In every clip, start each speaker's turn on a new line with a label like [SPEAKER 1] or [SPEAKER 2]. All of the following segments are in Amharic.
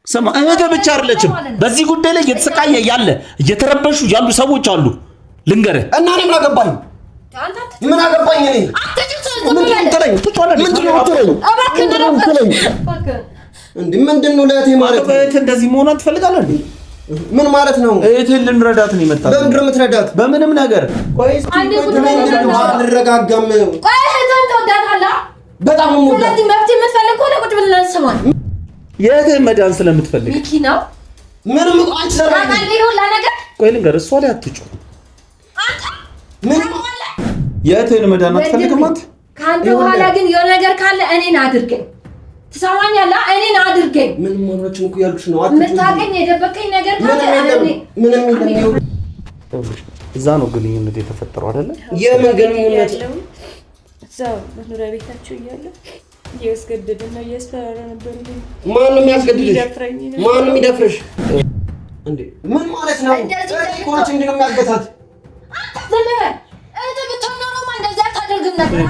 [SPEAKER 1] ሰማ እህት ብቻ አይደለችም በዚህ ጉዳይ ላይ እየተሰቃየ ያለ እየተረበሹ ያሉ ሰዎች አሉ ልንገርህ
[SPEAKER 2] እና እኔ ምን አገባኝ ምን አገባኝ እኔ ምንድነው ለእህቴ ማለት
[SPEAKER 1] እህት እንደዚህ መሆኗን ትፈልጋለህ እንዴ
[SPEAKER 2] ምን ማለት ነው
[SPEAKER 1] እህትን ልንረዳት ነው የመጣው
[SPEAKER 2] በምንድን ነው የምትረዳት
[SPEAKER 1] በምንም ነገር
[SPEAKER 2] ቆይስ አንረጋጋም
[SPEAKER 3] ቆይ እህትን ትወዳታለህ
[SPEAKER 2] በጣም ነው
[SPEAKER 3] ስለዚህ መፍትሄ የምትፈልግ ከሆነ ቁጭ ብለን እንስማለን
[SPEAKER 1] የእህትን መዳን ስለምትፈልግ
[SPEAKER 3] ሚኪ ነው
[SPEAKER 2] ምንም አንቺ ሰራኝ
[SPEAKER 3] ሁላ ነገር
[SPEAKER 1] ቆይ ልንገርህ እሷ ላይ አትጩ
[SPEAKER 3] አንተ
[SPEAKER 2] ምንም
[SPEAKER 1] የእህትን መዳን አትፈልግም አንተ
[SPEAKER 3] ካንተ በኋላ ግን የሆነ ነገር ካለ እኔን አድርገኝ ትሰማኛለህ እኔን አድርገኝ
[SPEAKER 2] ምንም ማውራችን እኮ ያልኩሽ ነው
[SPEAKER 3] ምታቀኝ የደበቀኝ ነገር ካለ
[SPEAKER 2] ምንም የለም
[SPEAKER 1] እዛ ነው ግንኙነት የተፈጠረው አይደለ
[SPEAKER 2] የምን ግንኙነት
[SPEAKER 4] እዛው መኖሪያ ቤታቸው እያለ እያስገደደና እያስፈራራ ነበር
[SPEAKER 2] ማንም የሚያስገድድሽ ማንም ይደፍርሽ እንዴ ምን ማለት ነው ኮች እንዴ ነው የሚያገታት
[SPEAKER 3] ዘለ እህት ብትሆን ኖሮ እንደዛ አታደርግም ነበር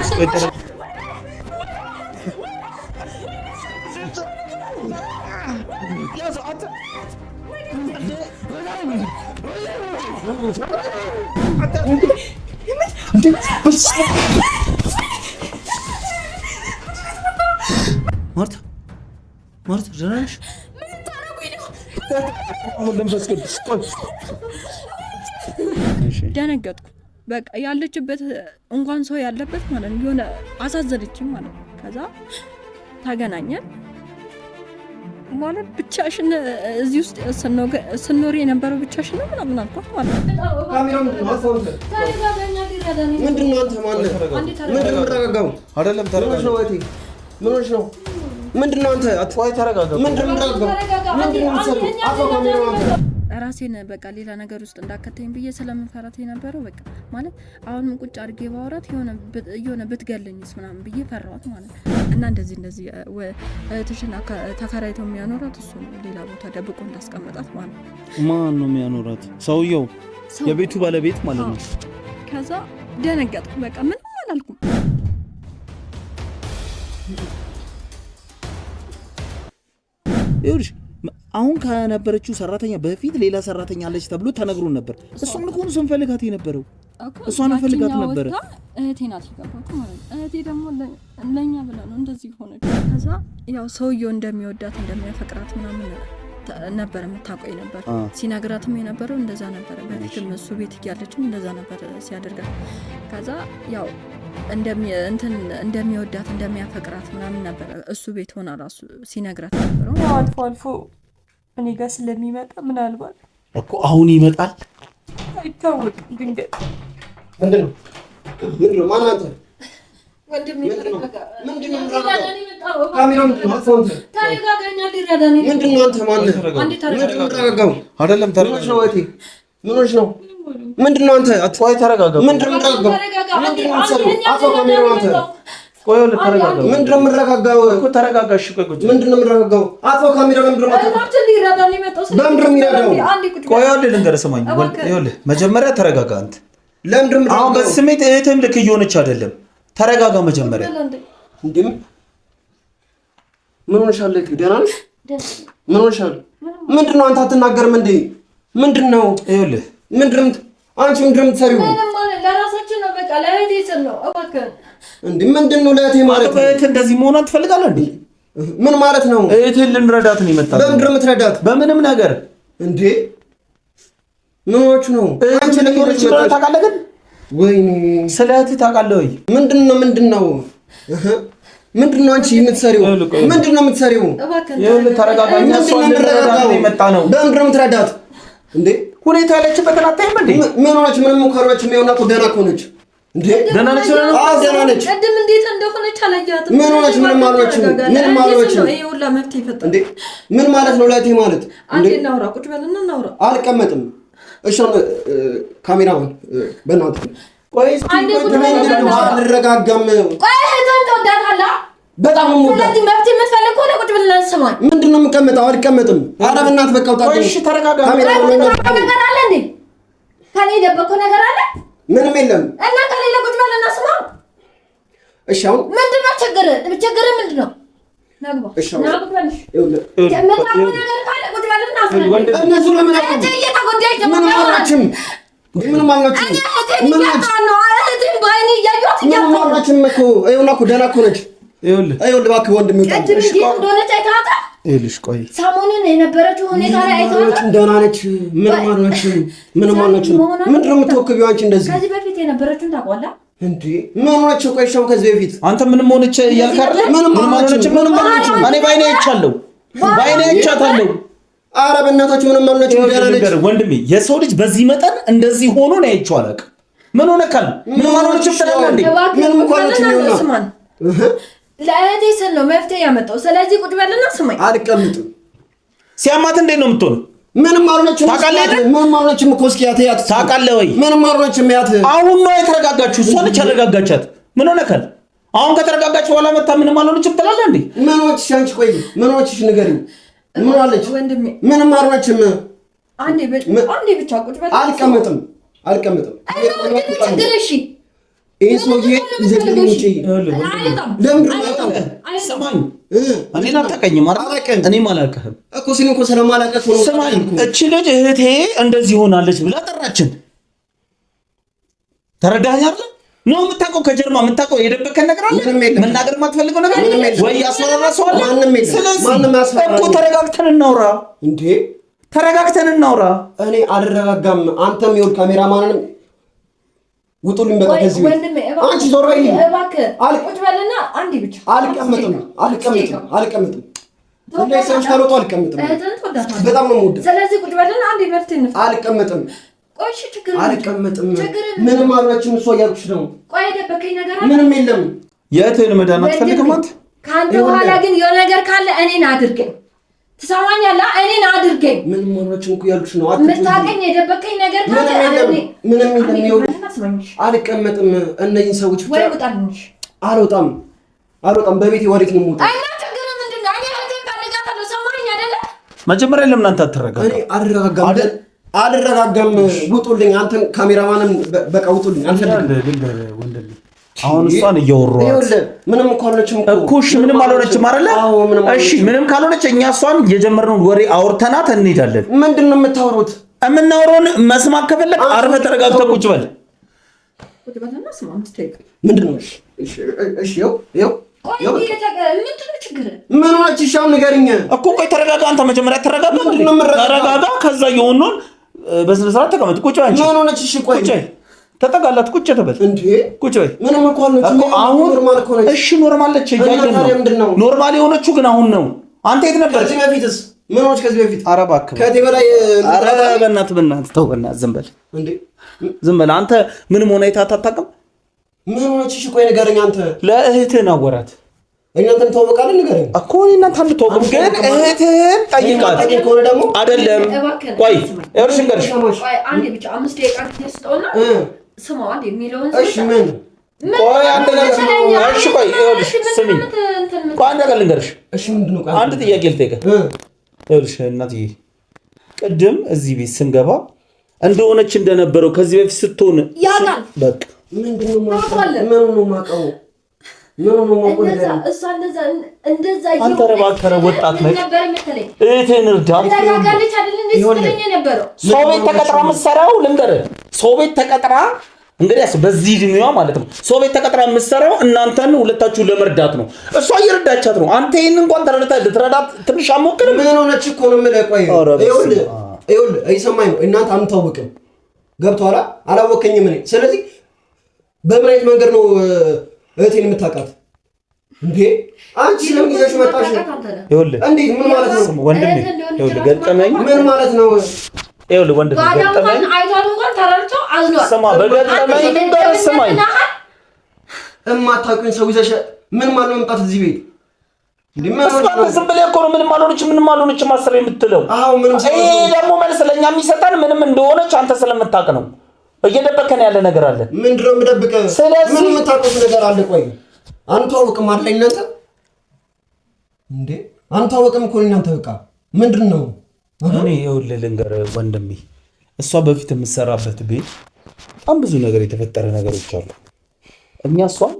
[SPEAKER 1] ማርታ ደህና ነሽ?
[SPEAKER 3] ምን ታረጉኝ ነው?
[SPEAKER 4] ደነገጥኩ። በቃ ያለችበት እንኳን ሰው ያለበት ማለት ነው የሆነ አሳዘነችኝ ማለት ነው። ከዛ ታገናኘን ማለት ብቻሽን እዚህ ውስጥ ስኖር የነበረው ብቻሽን ነው ምናምን አልኳት ማለት ነው።
[SPEAKER 2] ምንድን ነው አንተ ማለት ምንድን ነው ተረጋጋው አይደለም ተረጋጋው ምን ሆነሽ ነው ምንድን ነው አንተ አትዋይ ተረጋጋው ምንድን ነው
[SPEAKER 4] ራሴን በቃ ሌላ ነገር ውስጥ እንዳከተኝ ብዬ ስለምፈራት የነበረው በቃ ማለት አሁንም ቁጭ አድርጌ ባወራት የሆነ ብትገለኝስ ምናምን ብዬ ፈራኋት ማለት ነው። እና እንደዚህ እህትሽን ተከራይቶ የሚያኖራት እሱ ነው ሌላ ቦታ ደብቆ እንዳስቀመጣት ማለት ነው።
[SPEAKER 1] ማን ነው የሚያኖራት? ሰውየው የቤቱ ባለቤት ማለት ነው።
[SPEAKER 4] ከዛ ደነገጥኩ። በቃ ምንም አላልኩም።
[SPEAKER 1] ይኸውልሽ አሁን ከነበረችው ሰራተኛ በፊት ሌላ ሰራተኛ አለች ተብሎ ተነግሮን ነበር። እሷን እኮ ነው ስንፈልጋት የነበረው እሷን ፈልጋት ነበር።
[SPEAKER 4] እህቴ ናት ይገባችሁ ማለት ነው። እህቴ ደግሞ ለኛ ብላ ነው እንደዚህ ሆነች። ከዛ ያው ሰውየው እንደሚወዳት እንደሚያፈቅራት ምናምን ነበር የምታውቀው ነበር። ሲነግራትም የነበረው እንደዛ ነበር። በፊትም እሱ ቤት እያለችም እንደዛ ነበር ሲያደርጋት። ከዛ ያው እንደሚወዳት እንደሚያፈቅራት ምናምን ነበር እሱ ቤት ሆና ራሱ ሲነግራት ነበር።
[SPEAKER 5] ያው አልፎ አልፎ እኔ ጋር ስለሚመጣ ምናልባት
[SPEAKER 1] እኮ አሁን ይመጣል
[SPEAKER 5] አይታወቅም። ድንገት
[SPEAKER 2] ምንድነው ማን አንተ
[SPEAKER 3] ወንድሜ ተረጋጋ
[SPEAKER 2] ምንድነው
[SPEAKER 3] ካሜራውን
[SPEAKER 2] አጥፎንተ
[SPEAKER 3] ታረጋጋኛ ሊረዳኝ
[SPEAKER 2] ምንድነው አንተ ማለት
[SPEAKER 3] አንዴ
[SPEAKER 2] ተረጋጋው አይደለም ተረጋጋው ወይቴ ምን ሆነሽ ነው ምንድነው አንተ አጥፋይ ተረጋጋው ምንድነው ተረጋጋው ምንድነው አፎ ካሜራውን አንተ ቆይ ወለ ተረጋጋው ምንድነው የምረጋጋው እኮ ተረጋጋሽ ቆይ ምንድነው የምረጋጋው አፎ ካሜራውን ምንድነው
[SPEAKER 3] አንተ ሊረዳኝ መጣው
[SPEAKER 2] በምንድነው የሚረዳው
[SPEAKER 1] ቆይ ወለ ልንገርህ ስማኝ ይኸውልህ መጀመሪያ ተረጋጋ አንተ
[SPEAKER 2] ለምንድነው
[SPEAKER 1] አሁን በስሜት እህትም ልክ እየሆነች አይደለም ተረጋጋ መጀመሪያ
[SPEAKER 2] እንዴም ምን ሆነሻል ደህና ነሽ ምን ሆነሻል ምንድነው አንተ አትናገርም እንዴ ምንድነው
[SPEAKER 1] ይኸውልህ
[SPEAKER 2] ምንድነው አንቺ ምንድነው የምትሰሪው
[SPEAKER 3] ለራሳችን ነው በቃ ለእህቴ ስል ነው እባክህ
[SPEAKER 2] እንዴ ምንድነው ለእህቴ ማለት
[SPEAKER 1] እህት እንደዚህ መሆኗን ትፈልጋለህ እንዴ
[SPEAKER 2] ምን ማለት ነው
[SPEAKER 1] እህትን ልንረዳት ነው የመጣው
[SPEAKER 2] በምንድነው የምትረዳት
[SPEAKER 1] በምንም ነገር
[SPEAKER 2] እንዴ ምን ሆነች ነው
[SPEAKER 1] አንቺ ለምን ታውቃለህ ግን
[SPEAKER 2] ወይኔ
[SPEAKER 1] ስለ እህትህ ታውቃለህ ወይ
[SPEAKER 2] ምንድነው ምንድነው አንቺ የምትሰሪው ምንድነው የምትሰሪው
[SPEAKER 1] ይኸውልህ ተረጋጋ እኛ እሷን ልንረዳት ነው የመጣነው
[SPEAKER 2] በምንድነው የምትረዳት እንዴ
[SPEAKER 1] ሁኔታ ያለችበትን አታይም እንዴ
[SPEAKER 2] ምን ሆነች ምንም ሙከራዎች የሚሆነው እኮ ደህና ከሆነች እንዴ
[SPEAKER 1] ደህና ነች
[SPEAKER 2] ደህና ነች
[SPEAKER 3] ቅድም እንዴት እንደሆነች አላየሃትም
[SPEAKER 2] ምን ሆነች ምንም አልሆነችም ምንም አልሆነችም
[SPEAKER 3] ይሄ ሁላ መፍትሄ ይፈጠራል
[SPEAKER 2] እንዴ ምን ማለት ነው ለእህቴ ማለት
[SPEAKER 3] አንዴ እናውራ ቁጭ በልና እናውራ
[SPEAKER 2] አልቀመጥም እሺ ካሜራውን በእናትህ ቆይ
[SPEAKER 3] አንዴ ቁጭ በልና
[SPEAKER 2] አንረጋጋም
[SPEAKER 3] ቆይ እህትን ትወዳታለህ
[SPEAKER 2] በጣም ነው
[SPEAKER 3] ስለዚህ መፍትሄ የምትፈልግ ከሆነ ቁጭ ብለን እንስማኝ
[SPEAKER 2] ምንድነው የምቀመጠው አልቀመጥም ኧረ በእናትህ በቃ ወጣ
[SPEAKER 1] እሺ ተረጋጋ
[SPEAKER 3] ካሜራውን ነገር አለ እንዴ ከኔ የደበቀው ነገር አለ
[SPEAKER 2] ምንም የለም
[SPEAKER 3] እና ከሌላ ቁጭ በልና ስማ
[SPEAKER 2] እሺ አሁን
[SPEAKER 3] ምንድነው ችግር ምንድነው ናግባ
[SPEAKER 2] እሺ አሁን
[SPEAKER 3] ናግባልሽ
[SPEAKER 2] ይኸውልህ
[SPEAKER 3] የምታውቀው ነገር
[SPEAKER 2] እነሱ ለምን አቆሙ? ምንም አልናችም። ምንም አልናችም። ምንም አልናችም እኮ ይኸውልህ እኮ ደህና እኮ ነች። ይኸውልህ እባክህ ወንድሜ ይኸውልሽ ቆይ
[SPEAKER 3] ሰሞኑን የነበረችው ሁኔታ ላይ አይተዋል።
[SPEAKER 2] ደህና ነች። ምንም አልናችም። ምንድን ነው የምትወክቢው አንቺ እንደዚህ?
[SPEAKER 3] ከዚህ በፊት የነበረችውን ታውቃለህ
[SPEAKER 2] እንዴ? ምን ሆነች? ቆይ ሻው ከዚህ በፊት
[SPEAKER 1] አንተ ምንም ሆነች እያልክ አይደል? ምንም ሆነች። እኔ ባይኔ አይቻለሁ፣ ባይኔ አይቻታለሁ።
[SPEAKER 2] ኧረ በእናታችሁ ምንም አልሆነችም። ደህና ነች
[SPEAKER 1] ወንድሜ። የሰው ልጅ በዚህ መጠን እንደዚህ ሆኖ ነው አይቼው አላውቅም። ምን ሆነ ካል ምንም አልሆነችም ትላለህ እንዴ?
[SPEAKER 2] ምንም እንኳን ነው
[SPEAKER 3] ለእህቴ ስል ነው መፍትሄ ያመጣው። ስለዚህ ቁጭ በልና ስማኝ።
[SPEAKER 2] አልቀምጥም።
[SPEAKER 1] ሲያማት እንዴት ነው የምትሆነው?
[SPEAKER 2] ምንም አልሆነችም። ምንም አልሆነችም እኮ እስኪ ያት
[SPEAKER 1] ታውቃለህ ወይ?
[SPEAKER 2] ምንም አልሆነችም። ያት
[SPEAKER 1] አሁን ነው የተረጋጋችሁ። እሷ ነች ያረጋጋቻት። ምን ሆነ ካል አሁን ከተረጋጋችሁ በኋላ መታ ምንም አልሆነችም ትላለህ እንዴ?
[SPEAKER 2] ምን ሆነችሽ አንቺ? ቆይ ምን ሆነችሽ ንገሪኝ። ምን አለች?
[SPEAKER 3] ወንድሜ ምንም
[SPEAKER 2] አልሆነችም።
[SPEAKER 3] አንዴ ብቻ ቁጭ በል።
[SPEAKER 2] አልቀምጥም።
[SPEAKER 3] እሺ
[SPEAKER 2] ይሄ ሰውዬ ይዘልኝ ውጪ። ለምን
[SPEAKER 1] ሰማኝ። እኔን አታውቀኝም አይደል? እኔም አላውቅህም
[SPEAKER 2] እኮ ሲል እኮ ስለማላውቅህ ነው።
[SPEAKER 1] ሰማኝ። እቺ ልጅ እህቴ እንደዚህ ሆናለች ብላ ጠራችን። ተረዳኸኝ አይደል? ነው የምታውቀው፣ ከጀርባ የምታውቀው የደበቀን ነገር አለ? መናገር የማትፈልገው ነገር ወይ ያስፈራራ ሰው አለ? ስለዚህ እኮ ተረጋግተን እናውራ
[SPEAKER 2] እንዴ!
[SPEAKER 1] ተረጋግተን እናውራ።
[SPEAKER 2] እኔ አልረጋጋም። አንተም ይኸውልህ ካሜራማንንም ውጡልኝ በቃ ከዚህ ቤት። አንቺ ዞር በይ
[SPEAKER 3] እባክህ። ቁጭ በልና አንዴ ብቻ።
[SPEAKER 2] አልቀምጥም። እንደዚህ ሰዎች ካልወጡ አልቀምጥም። በጣም ነው የምወደው።
[SPEAKER 3] ስለዚህ ቁጭ በልና አንዴ መፍትሄ እንፍታ።
[SPEAKER 2] አልቀምጥም።
[SPEAKER 3] ቆይ እሺ፣ ችግር
[SPEAKER 2] አልቀምጥም። ምንም አልሆነችም። እሷ እያልኩሽ ነው።
[SPEAKER 3] ቆይ የደበቀኝ ነገር አለ?
[SPEAKER 2] ምንም የለም።
[SPEAKER 1] የእህትህን መዳን አትፈልግም አንተ?
[SPEAKER 3] ከአንተ በኋላ ግን የሆነ ነገር ካለ እኔን አድርገኝ። ትሰማኛለህ? እኔን አድርገኝ።
[SPEAKER 2] ምንም አልሆነችም እኮ እያልኩሽ ነው።
[SPEAKER 3] የምታውቀኝ የደበቀኝ ነገር ካለ
[SPEAKER 2] ምንም የለም። አልቀመጥም። እነዚህን ሰዎች ብቻ አልወጣም። በቤቴ ወዴት ነው የምወጣው?
[SPEAKER 3] እና ችግር ምንድን ነው? እኔ እህቴን ፈልጋታለሁ። ሰማኝ አይደለ?
[SPEAKER 1] መጀመሪያ ለምን አንተ አትረጋጋም?
[SPEAKER 2] እኔ አልረጋጋም። ውጡልኝ። አንተን ካሜራማንም በቃ ውጡልኝ።
[SPEAKER 1] አልፈልግም። አሁን እሷን እያወራኋት
[SPEAKER 2] ምንም እንኳን አልሆነችም
[SPEAKER 1] እኮ። እሺ ምንም አልሆነችም አይደለ? እሺ ምንም ካልሆነች እኛ እሷን የጀመርነውን ወሬ አውርተናት እንሄዳለን።
[SPEAKER 2] ምንድን ነው የምታወሩት?
[SPEAKER 1] የምናወራውን መስማት ከፈለግ አርፈህ ተረጋግተህ ቁጭ በል።
[SPEAKER 2] ምንድን ነው? እሺ ይኸው ምን ሆነች? እሺ አሁን ንገሪኝ
[SPEAKER 1] እኮ። ቆይ ተረጋጋ። አንተ መጀመሪያ ተረጋጋ። ከዛ የሆነውን በስነ ስርዓት ተቀመጥ። ቁጭ በል።
[SPEAKER 2] ምን ሆነች? እሺ ቆይ
[SPEAKER 1] ተጠጋላት። ቁጭ ተበል
[SPEAKER 2] እንዴ!
[SPEAKER 1] ቁጭ በል።
[SPEAKER 2] ምንም እንኳን
[SPEAKER 1] አሁን እሺ ኖርማል ነች እያየን ነው። ኖርማል የሆነችው ግን አሁን ነው። አንተ የት ነበር
[SPEAKER 2] ከዚህ በፊትስ? ምን ሆነች ከዚህ በፊት?
[SPEAKER 1] ኧረ እባክህ
[SPEAKER 2] ከዚህ በላይ
[SPEAKER 1] ኧረ በእናትህ ተው፣ በእናትህ ዝም በል
[SPEAKER 2] እንዴ!
[SPEAKER 1] ዝም በል አንተ። ምንም ሆነ አታውቅም።
[SPEAKER 2] ምን ሆነች? እሺ ቆይ ንገረኝ አንተ።
[SPEAKER 1] ለእህትህን አወራት።
[SPEAKER 2] እናንተም ተዋወቃለን? ንገረኝ
[SPEAKER 1] እኮ እናንተ አንተዋወቅም፣ ግን እህትህን ጠይቃት
[SPEAKER 2] ከሆነ ደግሞ
[SPEAKER 1] አይደለም። ቆይ እርሽ እንገርሽ
[SPEAKER 3] አንዴ ብቻ 5 ደቂቃ ትስጠውና ስማው አንዴ የሚለውን
[SPEAKER 2] እሺ ምን
[SPEAKER 1] ቆይ አንድ ነገር እሺ ቆይ ይኸውልሽ ስሚኝ ቆይ አንድ ነገር ልንገርሽ
[SPEAKER 2] እሺ ምንድነው ቆይ
[SPEAKER 1] አንድ ጥያቄ ልጠይቅህ ይኸውልሽ እናትዬ ቅድም እዚህ ቤት ስንገባ እንደሆነች እንደነበረው ከዚህ በፊት ስትሆን
[SPEAKER 3] ያውቃል
[SPEAKER 1] በቃ
[SPEAKER 2] ምንድነው ማውቀው
[SPEAKER 3] እንደዛ
[SPEAKER 1] አንተ ረባከረ ወጣት ነህ እህትህን እርዳት
[SPEAKER 3] ተጋጋለች አይደል እንዴ ስትለኝ ነበረው
[SPEAKER 1] ሰው ቤት ተቀጥራ የምትሰራው ልንገርህ ሰው ቤት ተቀጥራ እንግዲህ በዚህ እድሜዋ ማለት ነው ሰው ቤት ተቀጥራ የምትሰራው እናንተን ሁለታችሁን ለመርዳት ነው እሷ እየረዳቻት ነው አንተ ይሄን እንኳን ልትረዳት ትንሽ አሞክርም
[SPEAKER 2] ምን ሆነች እኮ ነው የምልህ ቆይ ይኸውልህ አይሰማኝ ነው እናንተ አንታወቅም ገብቶሃል አላወቀኝም እኔ ስለዚህ በምን አይነት መንገድ ነው እህቴን የምታውቃት እንዴ አንቺ ለምን ይዘሽ መጣሽ
[SPEAKER 1] ይኸውልህ
[SPEAKER 2] እንዴት ምን ማለት ነው
[SPEAKER 1] ወንድሜ ይኸውልህ ገጠመኝ
[SPEAKER 2] ምን ማለት ነው
[SPEAKER 1] ይኸውልህ ወንድሜ ገጠመኝ
[SPEAKER 3] አይቷል እንኳን ተረድቶ አዝኗል
[SPEAKER 1] ስማ በገጠመኝ ድንገት ስማኝ
[SPEAKER 2] እማታውቂውን ሰው ይዘሽ ምን ማለት ነው መምጣት እዚህ ቤት እንዴ ምን ማለት ነው
[SPEAKER 1] ዝም ብለህ እኮ ነው ምንም አልሆነች ማሰር የምትለው
[SPEAKER 2] አዎ ምንም ሰው
[SPEAKER 1] ይሄ ደግሞ መልስ ለኛ የሚሰጣን ምንም እንደሆነች አንተ ስለምታውቅ ነው እየደበከን ያለ ነገር አለ
[SPEAKER 2] ምንድነው የምደብቀው ምን የምታውቁት ነገር አለ ቆይ አንተዋወቅም አይደል እናንተ እንዴ አንተዋወቅም እኮ እናንተ በቃ ምንድነው
[SPEAKER 1] እኔ ይኸውልህ ልንገርህ ወንድሜ እሷ በፊት የምትሰራበት ቤት በጣም ብዙ ነገር የተፈጠረ ነገሮች አሉ እኛ እሷን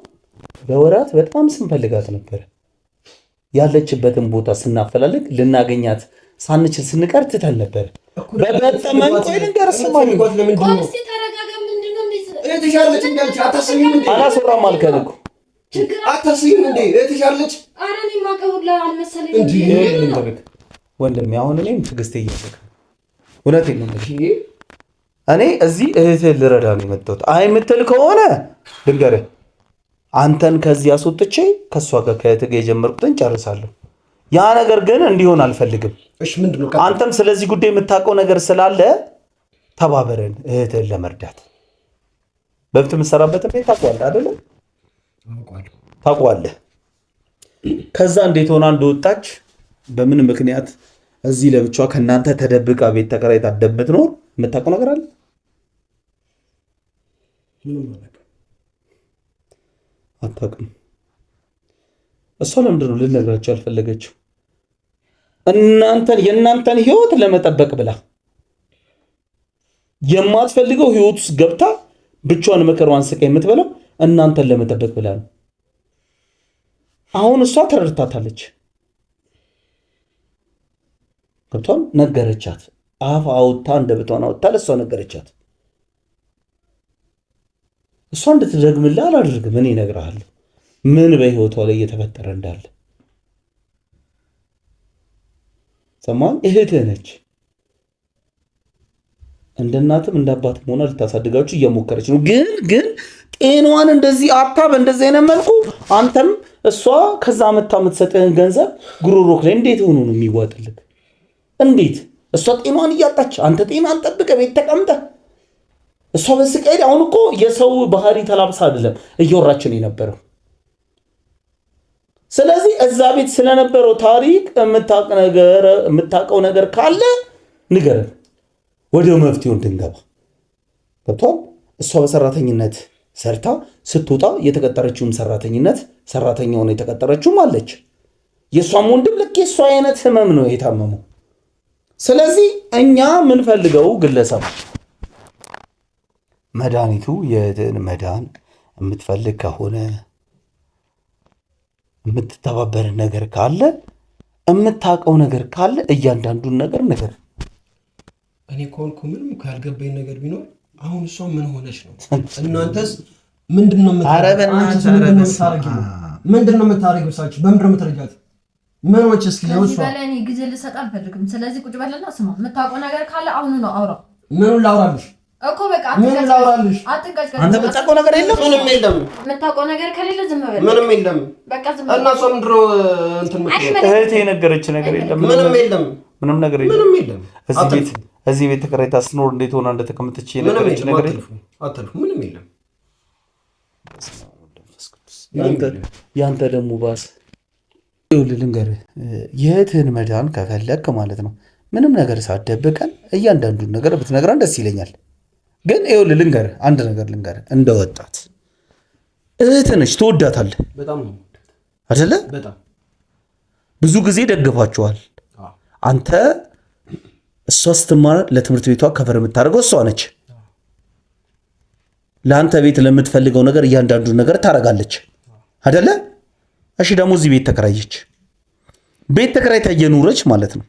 [SPEAKER 1] በወራት በጣም ስንፈልጋት ነበር ያለችበትን ቦታ ስናፈላልግ ልናገኛት ሳንችል ስንቀር ትተን ነበር። በበጠመን ቆይ ልንገርህ ስማኝ አላስወራም አልከን እኮ
[SPEAKER 2] አታስይም እንዴ እህትሻለች
[SPEAKER 3] አረኔ ማቀውላ አልመሰለኝም
[SPEAKER 1] ወንድሜ አሁን እኔም ትዕግስቴ እያለቀ እውነቴን ነው እኔ እዚህ እህትህን ልረዳ ነው የመጣሁት አይ የምትል ከሆነ ልንገርህ አንተን ከዚህ አስወጥቼ ከሷ ጋር ከእህትህ ጋር የጀመርኩትን ጨርሳለሁ ያ ነገር ግን እንዲሆን አልፈልግም
[SPEAKER 2] እሺ ምንድነው
[SPEAKER 1] አንተም ስለዚህ ጉዳይ የምታውቀው ነገር ስላለ ተባበረን እህትህን ለመርዳት በብት የምትሰራበትን ቤት ታውቀዋለህ አይደለ ታውቀዋለህ ከዛ እንዴት ሆና እንደወጣች በምን ምክንያት እዚህ ለብቻዋ ከናንተ ተደብቃ ቤት ተከራይታ እንደምትኖር የምታውቀው ነገር አለ አታውቅም እሷ ለምንድን ነው ልነግራቸው ያልፈለገችው የእናንተን ህይወት ለመጠበቅ ብላ የማትፈልገው ህይወት ውስጥ ገብታ ብቻዋን መከራዋን ስቃይ የምትበላው እናንተን ለመጠበቅ ብላ ነው አሁን እሷ ተረድታታለች ገብቷል ነገረቻት አፍ አውጥታ እንደበቷን አውጥታ ለሷ ነገረቻት እሷ እንድትደግምልህ አላደርግም እኔ እነግርሃለሁ ምን በህይወቷ ላይ እየተፈጠረ እንዳለ ሰማን እህትህ ነች እንደ እናትም እንደ አባትም ሆና ልታሳድጋችሁ እየሞከረች ነው ግን ጤናዋን እንደዚህ አታ በእንደዚህ አይነት መልኩ አንተም እሷ ከዛ መታ የምትሰጥህን ገንዘብ ጉሮሮክ ላይ እንዴት ሆኖ ነው የሚዋጥልህ እንዴት እሷ ጤናዋን እያጣች አንተ ጤናን ጠብቀህ ቤት ተቀምጠህ እሷ በስቃይ አሁን እኮ የሰው ባህሪ ተላብሳ አይደለም እየወራችን የነበረው ስለዚህ እዛ ቤት ስለነበረው ታሪክ የምታውቀው ነገር ካለ ንገረን ወዲያው መፍትሄው እንድንገባ ገብቷል እሷ በሰራተኝነት ሰርታ ስትወጣ የተቀጠረችውም ሰራተኛ ሆነ የተቀጠረችውም አለች የሷም ወንድም ልክ የሷ አይነት ህመም ነው የታመመው ስለዚህ እኛ ምን ፈልገው ግለሰብ መድኃኒቱ የእህትን መዳን የምትፈልግ ከሆነ የምትተባበር ነገር ካለ የምታውቀው ነገር ካለ እያንዳንዱን ነገር ነገር
[SPEAKER 2] እኔ ኮንኩ ምንም ካልገባኝ ነገር ቢኖር አሁን እሷ ምን ሆነች ነው እናንተስ ምንድነው የምታረጉት ሳችሁ በምንድነው የምትረጃት ምን ወጭ እስኪ ነው እሷ
[SPEAKER 3] በለኔ ጊዜ ልሰጥ አልፈልግም ስለዚህ ቁጭ በለና ስማ የምታውቀው ነገር ካለ አሁን ነው አውራ
[SPEAKER 2] ምኑን ላውራልሽ እኮ በቃ አትንቀጭቀጭ አንተ የምታውቀው ነገር የለም ምንም የለም የምታውቀው ነገር ከሌለ ዝም በል ምንም የለም በቃ ዝም በል እና እሷ ምንድን ነው እንትን
[SPEAKER 1] እህቴ የነገረች ነገር የለም ምንም ነገር የለም እዚህ ቤት ተከራይታ ስትኖር እንዴት ሆና እንደተቀመጠች የነገረች ነገር
[SPEAKER 2] አትልፉ ምንም የለም
[SPEAKER 1] ያንተ ደግሞ ባስ ይኸውልህ ልንገርህ የእህትህን መዳን ከፈለክ ማለት ነው ምንም ነገር ሳትደብቀን እያንዳንዱን ነገር ብትነግረን ደስ ይለኛል ግን ይኸውልህ ልንገርህ አንድ ነገር ልንገርህ እንደወጣት እህትህ ነች ትወዳታለህ
[SPEAKER 2] በጣም ነው
[SPEAKER 1] አይደለ
[SPEAKER 2] በጣም
[SPEAKER 1] ብዙ ጊዜ ደግፋችኋል አንተ እሷ ስትማር ለትምህርት ቤቷ ከቨር የምታደርገው እሷ ነች ለአንተ ቤት ለምትፈልገው ነገር እያንዳንዱን ነገር ታደርጋለች አይደለ እሺ ደግሞ እዚህ ቤት ተከራየች ቤት ተከራይታ እየኖረች ማለት ነው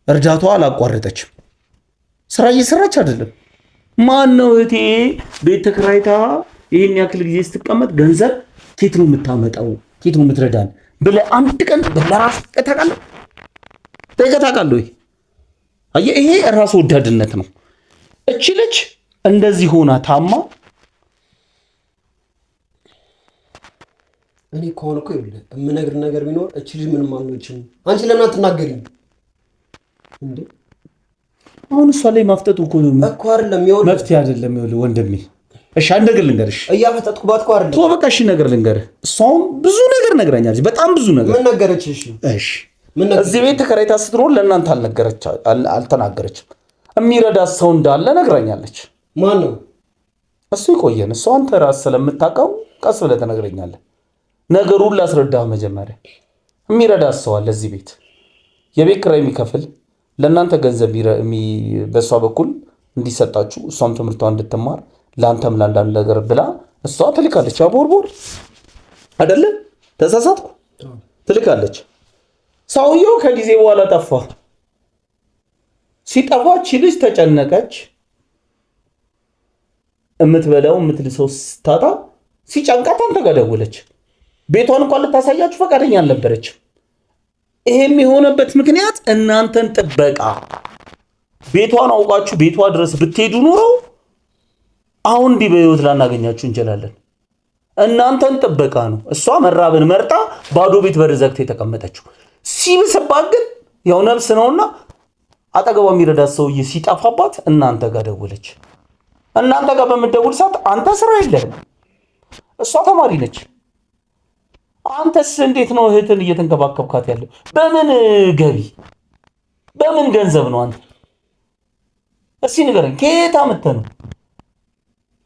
[SPEAKER 1] እርዳታዋ አላቋረጠችም ስራ እየሰራች አይደለም ማን ነው እህቴ ቤት ተከራይታ ይሄን ያክል ጊዜ ስትቀመጥ ገንዘብ ኬት ነው የምታመጣው ኬት ነው የምትረዳን ብለህ አንድ ቀን ለራስ ተቀጣቃለሁ አየህ ይሄ ራስ ወዳድነት ነው እቺ ልጅ እንደዚህ ሆና ታማ
[SPEAKER 2] እኔ ከሆነ እኮ ይኸውልህ የምነግር ነገር ቢኖር እቺ ልጅ ምንም አልሆነችም አንቺ ለምን አትናገሪኝ እንዴ
[SPEAKER 1] አሁን እሷ ላይ ማፍጠጡ እኮ
[SPEAKER 2] አይደለም ይኸውልህ
[SPEAKER 1] መፍትሄ አይደለም ይኸውልህ ወንድሜ እሺ አንድ ነገር ልንገርሽ
[SPEAKER 2] እያፈጠጥኩባት እኮ አይደለም
[SPEAKER 1] በቃ እሺ ነገር ልንገርህ እሷም ብዙ ነገር ነግራኛለች በጣም ብዙ ነገር
[SPEAKER 2] ምን ነገረች እሺ
[SPEAKER 1] እዚህ ቤት ተከራይታ ስትኖር ለእናንተ አልተናገረችም የሚረዳት ሰው እንዳለ ነግራኛለች
[SPEAKER 2] ማን ነው
[SPEAKER 1] እሱ ይቆየን እሷ አንተ ራስህ ስለምታውቀው ቀስ ብለህ ትነግረኛለህ ነገሩን ላስረዳህ መጀመሪያ የሚረዳት ሰው አለ እዚህ ቤት የቤት ኪራይ የሚከፍል ለእናንተ ገንዘብ በእሷ በኩል እንዲሰጣችሁ እሷም ትምህርቷን እንድትማር ለአንተም ለአንዳንድ ነገር ብላ እሷ ትልካለች አቦርቦር አይደለ ተሳሳትኩ ትልካለች ሰውየው ከጊዜ በኋላ ጠፋ። ሲጠፋች ልጅ ተጨነቀች። እምትበላው እምትልሰው ስታጣ ሲጨንቃት አንተ ጋር ደወለች። ቤቷን እንኳን ልታሳያችሁ ፈቃደኛ አልነበረችም። ይሄም የሆነበት ምክንያት እናንተን ጥበቃ ቤቷን አውቃችሁ ቤቷ ድረስ ብትሄዱ ኖሮ አሁን እንዲህ በህይወት ላናገኛችሁ እንችላለን። እናንተን ጥበቃ ነው። እሷ መራብን መርጣ ባዶ ቤት በር ዘግታ የተቀመጠችው። ሲብስባት ግን ያው ነፍስ ነውና አጠገቧ የሚረዳት ሰውዬ ሲጠፋባት እናንተ ጋር ደወለች። እናንተ ጋር በምትደውል ሰዓት አንተ ስራ የለህም፣ እሷ ተማሪ ነች። አንተስ እንዴት ነው እህትን እየተንከባከብካት ያለው? በምን ገቢ በምን ገንዘብ ነው አንተ? እስኪ ንገረኝ። ከየት አመጣህ ነው?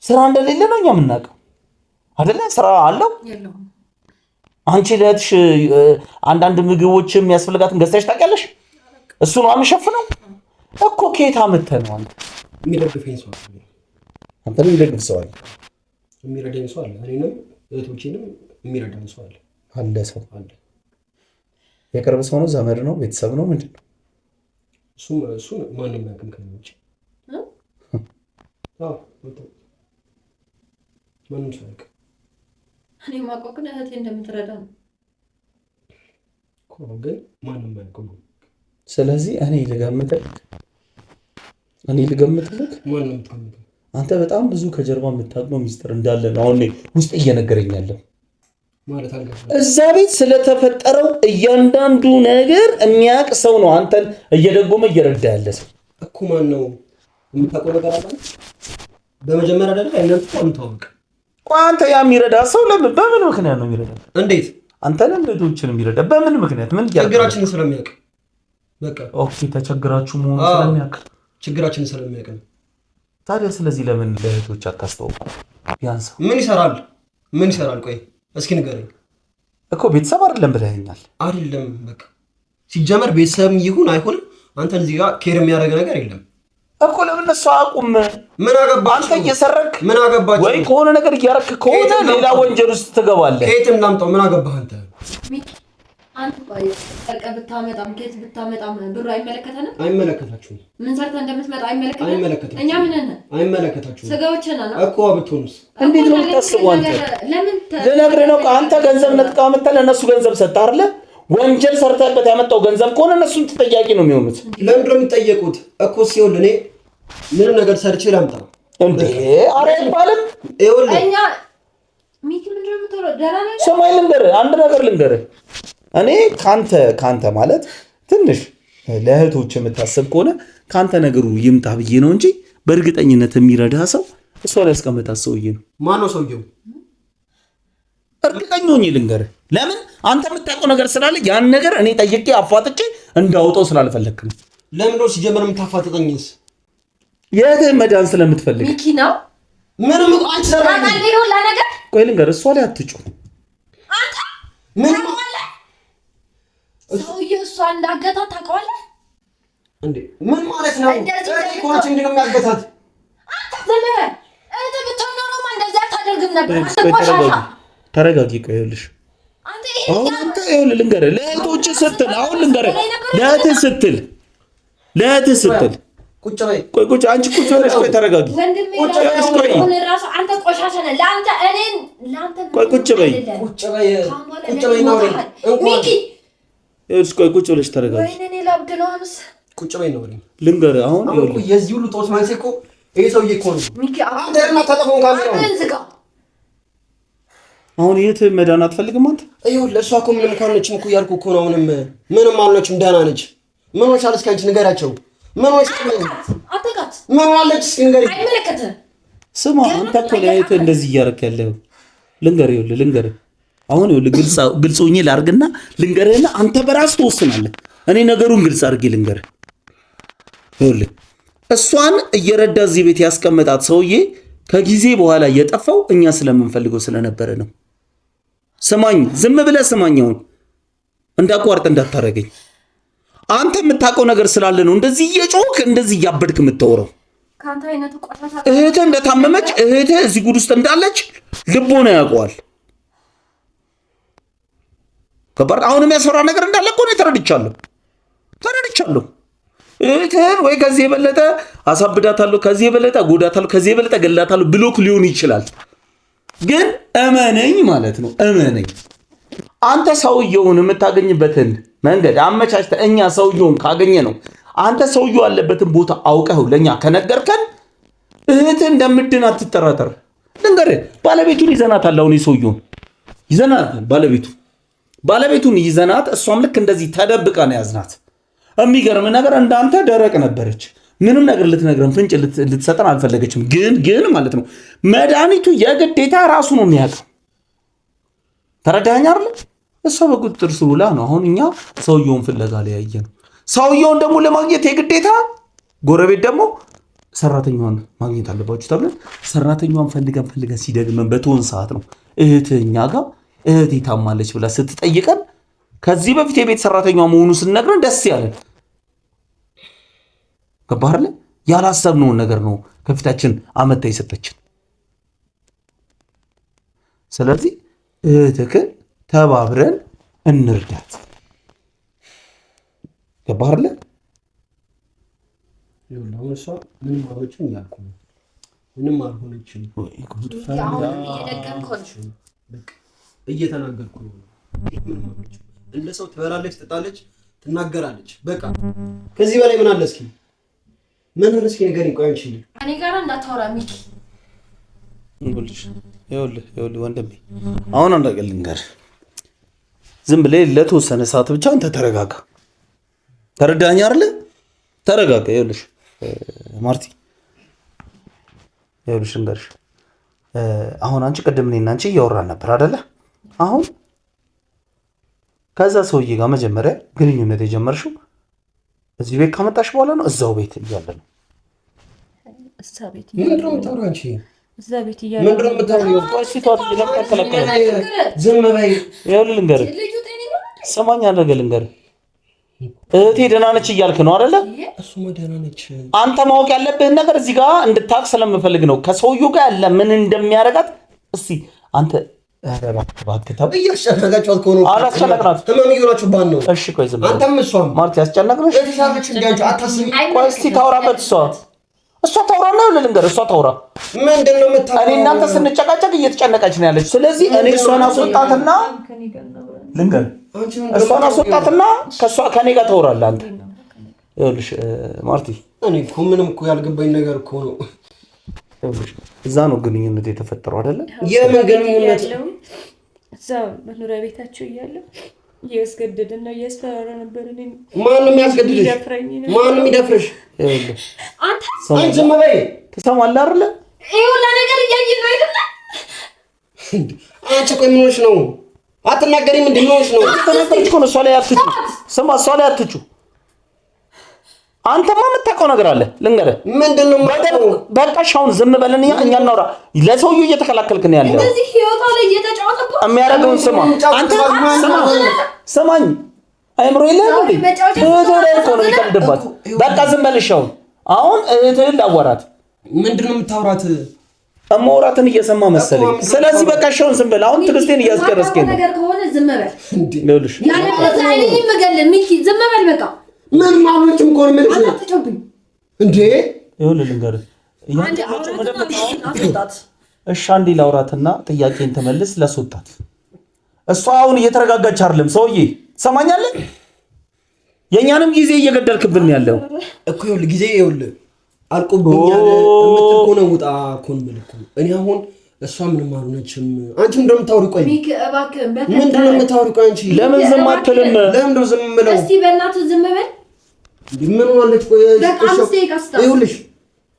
[SPEAKER 1] ስራ እንደሌለ ነው እኛ የምናውቀው አይደለ? ስራ አለው የለውም? አንቺ ለእህትሽ አንዳንድ ምግቦች የሚያስፈልጋትን ገዝተሽ ታውቂያለሽ? እሱ ነው የሚሸፍነው እኮ። ከየት አመጣህ ነው አንተ?
[SPEAKER 2] የሚደግፈኝ ሰው አለ።
[SPEAKER 1] አንተን የሚደግፍ ሰው አለ፣
[SPEAKER 2] የሚረዳኝ ሰው አለ። እኔንም እህቶቼንም የሚረዳኝ ሰው አለ።
[SPEAKER 1] አለ ሰው አለ። የቅርብ ሰው ነው? ዘመድ ነው? ቤተሰብ ነው? ምንድን ነው?
[SPEAKER 2] እሱ ማንም ያውቅም ከእኔ ውጭ። ማንም ሰው ያውቅም።
[SPEAKER 3] እኔ የማውቀው ግን እህቴ እንደምትረዳ ነው
[SPEAKER 2] እኮ፣ ግን ማንም አያውቅም።
[SPEAKER 1] ስለዚህ እኔ ልገምትልህ
[SPEAKER 2] ማንም የምትገምተው
[SPEAKER 1] አንተ በጣም ብዙ ከጀርባ የምታውቀው ሚስጥር እንዳለ ነው አሁን ውስጥ እየነገረኝ ያለው። እዛ ቤት ስለተፈጠረው እያንዳንዱ ነገር የሚያውቅ ሰው ነው አንተን እየደጎመ እየረዳ ያለ ሰው
[SPEAKER 2] እኮ። ማን ነው የምታውቀው ነገር አለ? በመጀመሪያ ደረጃ እናንተ ታውቁ።
[SPEAKER 1] ቆይ አንተ ያ የሚረዳ ሰው በምን ምክንያት ነው የሚረዳ?
[SPEAKER 2] እንዴት
[SPEAKER 1] አንተንም ልጆችን የሚረዳ በምን ምክንያት? ምን
[SPEAKER 2] ችግራችንን ስለሚያውቅ በቃ።
[SPEAKER 1] ኦኬ ተቸግራችሁ መሆኑ ስለሚያውቅ
[SPEAKER 2] ችግራችንን ስለሚያውቅ ነው።
[SPEAKER 1] ታዲያ ስለዚህ ለምን ለእህቶች አታስተውቁ? ቢያንስ
[SPEAKER 2] ምን ይሰራል? ቆይ እስኪ ንገረኝ
[SPEAKER 1] እኮ። ቤተሰብ አይደለም ብለኸኛል
[SPEAKER 2] አይደለም? በቃ ሲጀመር ቤተሰብ ይሁን አይሁንም አንተን እዚህ ጋር ኬር የሚያደርግ ነገር የለም
[SPEAKER 1] እኮ። ለምን እነሱ አቁም?
[SPEAKER 2] ምን አገባህ
[SPEAKER 1] አንተ? እየሰረክ
[SPEAKER 2] ምን አገባህ?
[SPEAKER 1] ወይ ከሆነ ነገር እያረክ ከሆነ ሌላ ወንጀል ውስጥ ትገባለህ።
[SPEAKER 2] ከየትም ላምጣው ምን አገባህ አንተ?
[SPEAKER 3] አንተ ቆይ ጠርቀህ ብታመጣም ከየት ብታመጣም ብሩ አይመለከተንም?
[SPEAKER 2] አይመለከታችሁም።
[SPEAKER 3] ምን ሰርተህ እንደምትመጣ አይመለከተንም። እኛ ምን ነን?
[SPEAKER 2] አይመለከታችሁም።
[SPEAKER 3] ስጋዎችና ነው
[SPEAKER 2] እኮ ብትሆንስ?
[SPEAKER 1] እንዴት ነው የምታስበው አንተ? ልነግርህ ነው። አንተ ገንዘብ ነጥቀህ መጥተህ ለእነሱ ገንዘብ ሰጥተህ አይደለ? ወንጀል ሰርተህበት ያመጣው ገንዘብ ከሆነ እነሱን ተጠያቂ ነው የሚሆኑት።
[SPEAKER 2] ለምንድን ነው የሚጠየቁት? እኮ ሲሆን እኔ ምንም ነገር ሰርቼ ላምጣ
[SPEAKER 1] እንዴ? ኧረ አይባልም።
[SPEAKER 2] ይኸውልህ
[SPEAKER 3] እኛ ሚኪ ምንድን ነው የምትወራው? ደህና ነህ?
[SPEAKER 1] ስማኝ ልንገርህ፣ አንድ ነገር ልንገርህ። እኔ ካንተ ማለት ትንሽ ለእህቶች የምታስብ ከሆነ ካንተ ነገሩ ይምጣ ብዬ ነው እንጂ በእርግጠኝነት የሚረዳ ሰው እሷ ላይ ያስቀመጣት ሰውዬ ነው።
[SPEAKER 2] ማን ነው ሰውዬው?
[SPEAKER 1] እርግጠኛ ሆኜ ልንገርህ። ለምን? አንተ የምታውቀው ነገር ስላለ ያን ነገር እኔ ጠይቄ አፋጥጬ እንዳውጣው ስላልፈለክ ነው።
[SPEAKER 2] ለምን ነው ሲጀመር የምታፋጥጠኝስ?
[SPEAKER 1] የእህትህን መዳን ስለምትፈልግ
[SPEAKER 3] ሚኪ ነው።
[SPEAKER 2] ምንም አንቺ ሰራኝ
[SPEAKER 3] ይሁን ለነገር
[SPEAKER 1] ቆይ ልንገርህ፣ እሷ ላይ አትጩህ።
[SPEAKER 3] አንተ
[SPEAKER 2] ምን
[SPEAKER 3] ሰውዬው እሷ እንዳገታት ታውቀዋለህ
[SPEAKER 2] እንዴ? ምን ማለት ነው? ኮች እንዴ ነው የሚያገታት?
[SPEAKER 3] አንተ ዘመን እህት ብትሆን ኖሮማ እንደዚህ አታደርግም ነበር።
[SPEAKER 1] ተረጋጊ። ቆይ ይኸውልሽ፣ አንተ ይኸውልህ ልንገርህ፣ ለእህቶችህ ስትል አሁን ልንገርህ፣ ለእህትህ ስትል
[SPEAKER 2] ቁጭ በይ።
[SPEAKER 1] ቆይ ቁጭ፣ አንቺ ቁጭ ብለሽ ቆይ፣ ተረጋጊ።
[SPEAKER 3] ቁጭ በይ። ራሱ አንተ ቆሻሻ ነህ። ለአንተ እኔን ለአንተ
[SPEAKER 1] ቆይ ቁጭ በይ።
[SPEAKER 2] ቁጭ በይ ነው
[SPEAKER 3] ሚኪ።
[SPEAKER 1] እሺ ቆይ ቁጭ ብለሽ ተረጋጊ።
[SPEAKER 3] ወይኔ እኔ ላብድ ነው አሁንስ።
[SPEAKER 2] ቁጭ በይ ነው
[SPEAKER 1] ልንገርህ። አሁን ይኸውልህ
[SPEAKER 2] የዚህ ሁሉ ጦስ ማለት እኮ ይሄ ሰውዬ እኮ ነው
[SPEAKER 3] ሚኪ።
[SPEAKER 2] አንተ እና ተጠፎን ካሜራው
[SPEAKER 1] አሁን የእህትህን መዳን አትፈልግም አንተ?
[SPEAKER 2] ይኸውልህ እሷ እኮ ምንም ካልነችም እኮ እያልኩ እኮ ነው። አሁንም ምንም አልነችም፣ ደህና ነች። ምን ሆነሻል? እስኪ አንቺ ንገራቸው። ምን
[SPEAKER 3] አትጋት።
[SPEAKER 2] ምን አለች? እስኪ ንገሪ።
[SPEAKER 3] አይመለከትህም።
[SPEAKER 1] ስማ አንተ እኮ ለእህትህ እንደዚህ እያደረክ ያለው ልንገርህ። አሁን ይኸውልህ ግልጽ ሆኜ ላድርግና ልንገርህና አንተ በራስህ ትወስናለህ። እኔ ነገሩን ግልጽ አድርጌ ልንገርህ። ይኸውልህ እሷን እየረዳ እዚህ ቤት ያስቀመጣት ሰውዬ ከጊዜ በኋላ እየጠፋው እኛ ስለምንፈልገው ስለነበረ ነው። ስማኝ፣ ዝም ብለህ ስማኝ። አሁን እንዳቋርጥ እንዳታረገኝ። አንተ የምታውቀው ነገር ስላለ ነው እንደዚህ እየጮክ እንደዚህ እያበድክ የምታወራው።
[SPEAKER 3] ካንተ አይነቱ ቆሻሻ
[SPEAKER 1] እህትህ እንደታመመች እህትህ እዚህ ጉድ ውስጥ እንዳለች ልቦና ያውቀዋል። ከባድ አሁን የሚያስፈራ ነገር እንዳለ እኮ ነው ተረድቻለሁ። እህትህን ወይ ከዚህ የበለጠ አሳብዳታለሁ፣ ከዚህ የበለጠ ጎዳታለሁ፣ ከዚህ የበለጠ ገላታለሁ ብሎክ ሊሆን ይችላል። ግን እመነኝ ማለት ነው፣ እመነኝ። አንተ ሰውየውን የምታገኝበትን መንገድ አመቻችተህ እኛ ሰውየውን ካገኘ ነው አንተ ሰውየው ያለበትን ቦታ አውቀኸው ለእኛ ከነገርከን እህትህ እንደምድን አትጠራጠር። ልንገርህ፣ ባለቤቱን ይዘናታል። አሁን ሰውየውን ይዘናታል። ባለቤቱን ይዘናት፣ እሷም ልክ እንደዚህ ተደብቃ ነው ያዝናት። የሚገርም ነገር እንዳንተ ደረቅ ነበረች። ምንም ነገር ልትነግረን ፍንጭ ልትሰጠን አልፈለገችም። ግን ማለት ነው መድኃኒቱ የግዴታ ራሱ ነው የሚያውቀው። ተረዳኸኝ አይደል? እሷ በቁጥጥር ስር ውላ ነው አሁን እኛ ሰውየውን ፍለጋ ላይ ያየ ነው። ሰውየውን ደግሞ ለማግኘት የግዴታ ጎረቤት ደግሞ ሰራተኛዋን ማግኘት አለባችሁ ተብለን ሰራተኛዋን ፈልገን ሲደግመን በተወን ሰዓት ነው እህትኛ ጋር እህቴ ታማለች ብላ ስትጠይቀን ከዚህ በፊት የቤት ሰራተኛዋ መሆኑ ስንነግረን ደስ ያለን። ገባህ አይደል? ያላሰብነውን ነገር ነው ከፊታችን አመታ የሰጠችን። ስለዚህ እህትህን ተባብረን እንርዳት። ገባህ አይደል?
[SPEAKER 2] ይኸውልህ እሷ ምንም አልሆነችም እያልኩ ነው። ምንም አልሆነችም እየተናገርኩ ነው። እንደ ሰው ትበላለች፣ ትጠጣለች፣ ትናገራለች። በቃ ከዚህ በላይ ምን አለ? እስኪ ምን አለ? እስኪ ንገሪኝ። ቆይ አንቺ
[SPEAKER 3] እኔ ጋር እንዳታወራ ሚኪ።
[SPEAKER 1] ይኸውልህ ወንድሜ አሁን አንድ ነገር ልንገርህ። ዝም ብለህ ለተወሰነ ሰዓት ብቻ አንተ ተረጋጋ። ተረዳኸኝ አይደለ? ተረጋጋ። ይኸውልሽ ማርቲ፣ ይኸውልሽ ልንገርሽ። አሁን አንቺ ቅድም እኔና አንቺ እያወራን ነበር አይደለ? አሁን ከዛ ሰውዬ ጋር መጀመሪያ ግንኙነት የጀመርሽው እዚህ ቤት ካመጣሽ በኋላ ነው? እዛው ቤት እያለ ነው?
[SPEAKER 2] ምንድን ነው የምታወሪው አንቺ?
[SPEAKER 5] እዛ ቤት እያለ
[SPEAKER 2] ምንድን ነው የምታወሪው? ዝም በይ።
[SPEAKER 1] ይኸውልህ ልንገርህ፣ ሰማኝ አደረገ ልንገርህ። እህቴ ደህና ነች እያልክ ነው አይደለ?
[SPEAKER 2] እሱማ ደህና ነች።
[SPEAKER 1] አንተ ማወቅ ያለብህን ነገር እዚህ ጋር እንድታውቅ ስለምፈልግ ነው። ከሰውዬው ጋር ያለ ምን እንደሚያደርጋት እስቲ አንተ ባክታው
[SPEAKER 2] እያስጨነቃችኋት ከሆነ
[SPEAKER 1] አላስጨነቅናት።
[SPEAKER 2] ህመም እየሆናችሁ ባን ነው።
[SPEAKER 1] እሺ ቆይ ዝም
[SPEAKER 2] አንተም እሷም
[SPEAKER 1] ማርቲ ያስጨነቅነሽ
[SPEAKER 2] እተሻለች እንዴ? አታስቢ።
[SPEAKER 1] ቆይ እስቲ ታውራበት። እሷ ታውራ ነው ልንገር። እሷ ታውራ።
[SPEAKER 2] ምንድን ነው የምታወራው?
[SPEAKER 1] እኔ እናንተ ስንጨቃጨቅ እየተጨነቀች ነው ያለች። ስለዚህ እኔ እሷን አስወጣትና ልንገር፣ እሷን አስወጣትና ከኔ ጋር ታውራለህ አንተ። ይኸውልሽ ማርቲ፣
[SPEAKER 2] እኔ እኮ ምንም እኮ ያልገባኝ ነገር እኮ ነው።
[SPEAKER 1] እዛ ነው ግንኙነት የተፈጠረው አይደለ?
[SPEAKER 2] የምን ግንኙነት?
[SPEAKER 5] እዛ መኖሪያ ቤታቸው እያለ እያስገደደን ነው፣ እያስፈራራ ነበር። እኔ
[SPEAKER 2] ማንም ያስገድድሽ? ማንም ይደፍርሽ?
[SPEAKER 3] አንተ
[SPEAKER 2] ዝም በይ።
[SPEAKER 1] ትሰማለህ አይደለ?
[SPEAKER 3] ይኸውልህ ነገር እያየን ነው አይደለ?
[SPEAKER 2] አንቺ ቆይ ምን ሆነሽ ነው? አትናገሪም? እንዴ ምን ሆነሽ ነው?
[SPEAKER 1] ተናገርኩ እኮ ነው። እሷ ላይ አትጩ። ስማ፣ እሷ ላይ አትጩ። አንተማ የምታውቀው ነገር አለ ልንገርህ።
[SPEAKER 2] ምንድን ነው የማውቀው?
[SPEAKER 1] በቃ አሁን ዝም በለን፣ እኛ እናውራ። ለሰውዬው እየተከላከልክ ነው ያለው።
[SPEAKER 3] እንደዚህ ህይወቷ ላይ እየተጫወተብህ
[SPEAKER 1] የሚያደርገውን ስማ። አንተ ስማኝ፣ አይምሮ የለህም እንዴ? እህትህ ላይ እኮ ነው የሚከብድባት። በቃ ዝም በልሽ። አሁን እህትህን ላወራት።
[SPEAKER 2] ምንድን ነው የምታወራት?
[SPEAKER 1] እማወራትን እየሰማ መሰለኝ። ስለዚህ በቃ አሁን ዝም በል። አሁን ትዕግስቴን እያስጨረስከኝ ነው።
[SPEAKER 3] ነገር ከሆነ ዝም በል።
[SPEAKER 1] ይኸውልሽ
[SPEAKER 3] ያለ አይኔ መገለ ሚኪ፣ ዝም በል በቃ።
[SPEAKER 2] ምን ማለችም እኮ ነው። ምን
[SPEAKER 3] አትጮብኝ
[SPEAKER 2] እንዴ?
[SPEAKER 1] ይኸውልህ ልንገርህ፣ እሺ አንዴ ላውራትና ጥያቄን ተመልስ። ለስወጣት እሷ አሁን እየተረጋጋች አይደለም። ሰውዬ ሰማኛለህ? የእኛንም ጊዜ እየገደልክብን ያለው
[SPEAKER 2] እኮ። ይኸውልህ ጊዜ ይኸውልህ አልቆብኛል የምትል ከሆነ ውጣ እኮ ነው የምልህ እኮ። እኔ አሁን እሷ ምንም አልሆነችም። አንቺ ምንድን ነው የምታወሪው? ቆይ
[SPEAKER 3] ሚኪ እባክህ፣
[SPEAKER 2] ምንድን ነው የምታወሪው? ቆይ አንቺ
[SPEAKER 1] ለምን ዝም አትልም?
[SPEAKER 2] ለምን ነው ዝም የምለው?
[SPEAKER 3] እስቲ በእናትህ ዝም በል።
[SPEAKER 2] ምን ሆነች? ቆይ
[SPEAKER 1] ይኸውልሽ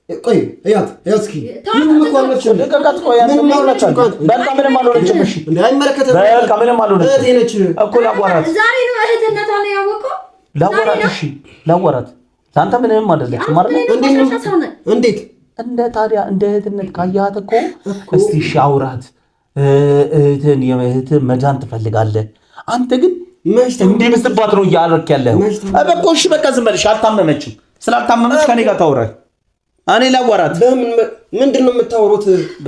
[SPEAKER 2] ቆይ እያት እስኪ ምንም እኮ አልሆነችም።
[SPEAKER 1] ልቀቃት። ቆይ ምንም አልሆነችም። በቃ ምንም አልሆነችም። እሺ
[SPEAKER 2] እንዴ አይመለከተም።
[SPEAKER 1] በቃ ምንም አልሆነችም።
[SPEAKER 2] እህቴ ነች
[SPEAKER 1] እኮ ላዋራት።
[SPEAKER 3] ዛሬ ነው እህትነቷን ያወቀው።
[SPEAKER 1] ላዋራት። እሺ ላዋራት። አንተ ምንም አይደለችም አይደል?
[SPEAKER 2] እንዴት
[SPEAKER 1] እንደ ታዲያ እንደ እህትነት ካያት እኮ እስቲ እሺ አውራት። እህትን መዳን ትፈልጋለህ አንተ ግን እንዲህ ምስባት ነው እያደረክ ያለው። በቃ እሺ በቃ ዝም በልሽ። አልታመመችም። ስላልታመመች ከኔ ጋር ታውራኝ። እኔ ላዋራት።
[SPEAKER 2] ምንድን ነው የምታወሩት?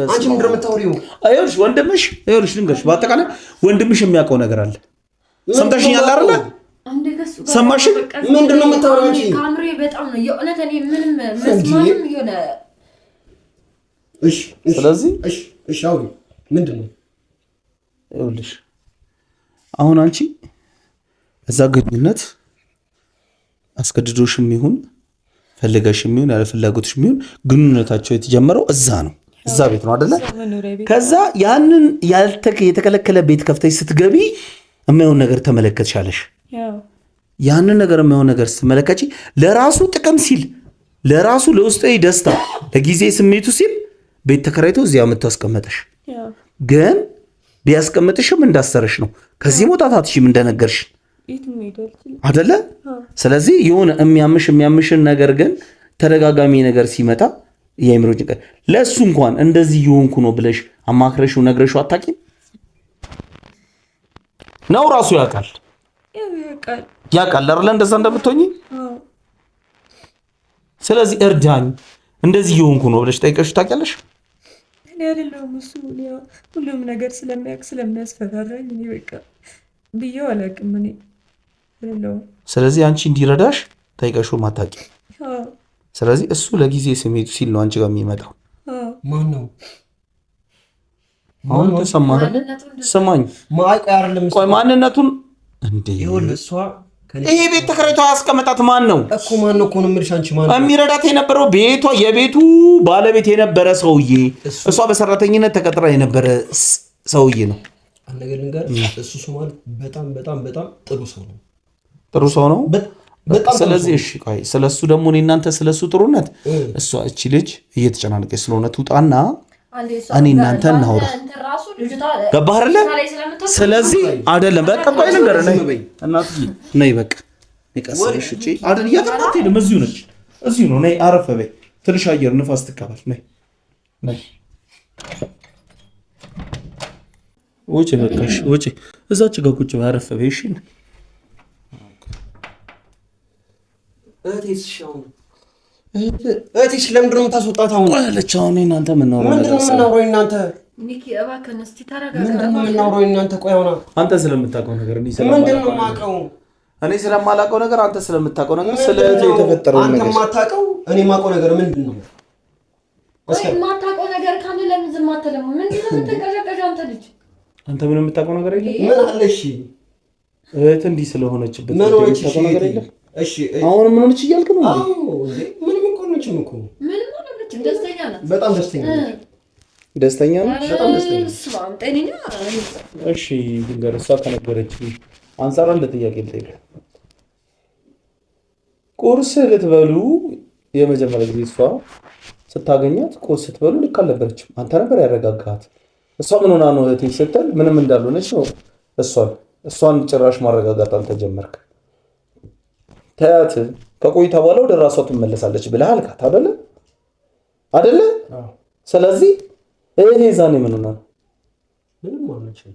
[SPEAKER 2] አንቺ ምንድን ነው የምታወሪው?
[SPEAKER 1] ይኸውልሽ ወንድምሽ፣ ይኸውልሽ ልንገርሽ፣ በአጠቃላይ ወንድምሽ የሚያውቀው ነገር አለ። ሰምተሽኛል አይደለ? ሰማሽ?
[SPEAKER 2] ምንድነው የምታወራው አንቺ?
[SPEAKER 3] ካምሬ በጣም ነው የእውነት እኔ ምንም መስማትም የሆነ
[SPEAKER 2] እሺ
[SPEAKER 1] ስለዚህ
[SPEAKER 2] እሺ አውሪ ምንድነው?
[SPEAKER 1] ይኸውልሽ አሁን አንቺ እዛ ግንኙነት አስገድዶሽም ይሁን ፈልገሽም ይሁን ያለ ፍላጎትሽም ይሁን ግንኙነታቸው የተጀመረው እዛ ነው፣ እዛ ቤት ነው አይደለ? ከዛ ያንን የተከለከለ ቤት ከፍተሽ ስትገቢ የማይሆን ነገር ተመለከትሻለሽ። ያንን ነገር የማይሆን ነገር ስትመለከቺ ለራሱ ጥቅም ሲል ለራሱ ለውስጣዊ ደስታ ለጊዜ ስሜቱ ሲል ቤት ተከራይቶ እዚያ የምታስቀመጠሽ ግን ቢያስቀምጥሽም እንዳሰረሽ ነው። ከዚህ መውጣት አትችይም እንደነገርሽ አይደለ? ስለዚህ የሆነ የሚያምሽን ነገር ግን ተደጋጋሚ ነገር ሲመጣ የአእምሮ ጭንቀት ለእሱ እንኳን እንደዚህ የሆንኩ ነው ብለሽ አማክረሽው ነግረሽው አታውቂም ነው? ራሱ ያውቃል አይደለ እንደዛ እንደምትሆኚ። ስለዚህ እርዳኝ እንደዚህ የሆንኩ ነው ብለሽ ጠይቀሽው ታውቂያለሽ?
[SPEAKER 5] እኔ አይደለሁም እሱ ሁሉም ነገር ስለሚያውቅ ስለሚያስፈራራኝ እኔ በቃ ብዬው አላውቅም እኔ አይደለሁም። ስለዚህ
[SPEAKER 1] አንቺ እንዲረዳሽ ጠይቀሽው አታውቂም። ስለዚህ እሱ ለጊዜ ስሜቱ ሲል ነው አንቺ ጋር የሚመጣው።
[SPEAKER 2] ማን ነው?
[SPEAKER 1] አሁን ተሰማህ? ስማኝ፣ ቆይ ማንነቱን እንዴ
[SPEAKER 2] እሷ
[SPEAKER 1] ይሄ ቤት ተከራይቶ ያስቀመጣት ማን ነው
[SPEAKER 2] እኮ? ማን ነው እኮ ነው የምልሽ። አንቺ ማን ነው
[SPEAKER 1] የሚረዳት የነበረው? የቤቱ ባለቤት የነበረ ሰውዬ፣ እሷ በሰራተኝነት ተቀጥራ የነበረ ሰውዬ ነው።
[SPEAKER 2] አንድ ነገር ልንገርሽ፣ እሱ ማለት በጣም በጣም በጣም ጥሩ ሰው ነው።
[SPEAKER 1] ጥሩ ሰው ነው። ስለዚህ እሺ፣ ቆይ ስለሱ ደግሞ እኔ እናንተ ስለሱ ጥሩነት እሷ እቺ ልጅ እየተጨናነቀች ስለሆነ ትውጣና እኔ እናንተ እናውራ። ገባህ አይደለ? ስለዚህ አይደለም በቃ ቆይ ነገር ነኝ እናትዬ ነይ በቃ ይቀሰልሽ እጪ አይደል? እያጠጣት ሄደም እዚሁ ነች፣ እዚሁ ነው። ነይ አረፈ በይ ትንሽ አየር ንፋስ ትቀበል። ነይ ውጪ በቃሽ፣ ውጪ እዛች ጋር ቁጭ በይ አረፈ በይ። እሺ
[SPEAKER 2] እህቴሽ ለምንድን ነው የምታስወጣት? አሁን
[SPEAKER 1] አለች። አሁን እናንተ ምን ነው
[SPEAKER 2] እናንተ
[SPEAKER 3] ኒኪ እባክህን እስቲ ተረጋጋ።
[SPEAKER 2] ምንድን ነው የምናወራው እናንተ? ቆይ አሁን
[SPEAKER 1] አንተ ስለምታውቀው ነገር
[SPEAKER 2] ምንድን ነው የማውቀው?
[SPEAKER 1] እኔ ስለማላውቀው ነገር አንተ ስለምታውቀው ነገር ስለ የተፈጠረው ነገር
[SPEAKER 2] አንተ የማታውቀው እኔ የማውቀው ነገር ምንድን ነው?
[SPEAKER 3] እስኪ የማታውቀው ነገር ካለ ለምን ዝም አትልም? ምንድን ነው የምትቀዠቀዠው አንተ ልጅ?
[SPEAKER 1] አንተ ምንም የምታውቀው ነገር የለም?
[SPEAKER 2] ምን አለ? እሺ
[SPEAKER 1] እህት እንዲህ ስለሆነችበት
[SPEAKER 2] ምን ሆነች?
[SPEAKER 1] እሺ አሁን ምን ሆነች እያልክ ነው?
[SPEAKER 2] አዎ ምንም እኮ ነች እኮ
[SPEAKER 3] ምንም ሆነች። ደስተኛ ናት።
[SPEAKER 2] በጣም ደስተኛ ነች።
[SPEAKER 1] ደስተኛ ነች።
[SPEAKER 2] በጣም ደስተኛ ነች።
[SPEAKER 3] ስማም ጤነኛ።
[SPEAKER 1] እሺ ድንገር እሷ ከነገረች አንሳራ እንደ ጥያቄ ልጠይቅ። ቁርስ ልትበሉ የመጀመሪያ ጊዜ እሷ ስታገኛት ቁርስ ስትበሉ ልክ አልነበረችም። አንተ ነበር ያረጋጋት። እሷ ምን ሆና ነው እህቴ ስትል ምንም እንዳልሆነች ነው እሷን ጭራሽ ማረጋጋት አንተ ጀመርክ። ታያት ከቆይታ በኋላ ወደ ራሷ ትመለሳለች ብለህ አልካት አይደለ? ስለዚህ እህቴ ዛኔ ምን ሆና ነው?
[SPEAKER 2] ምንም ማለት ነው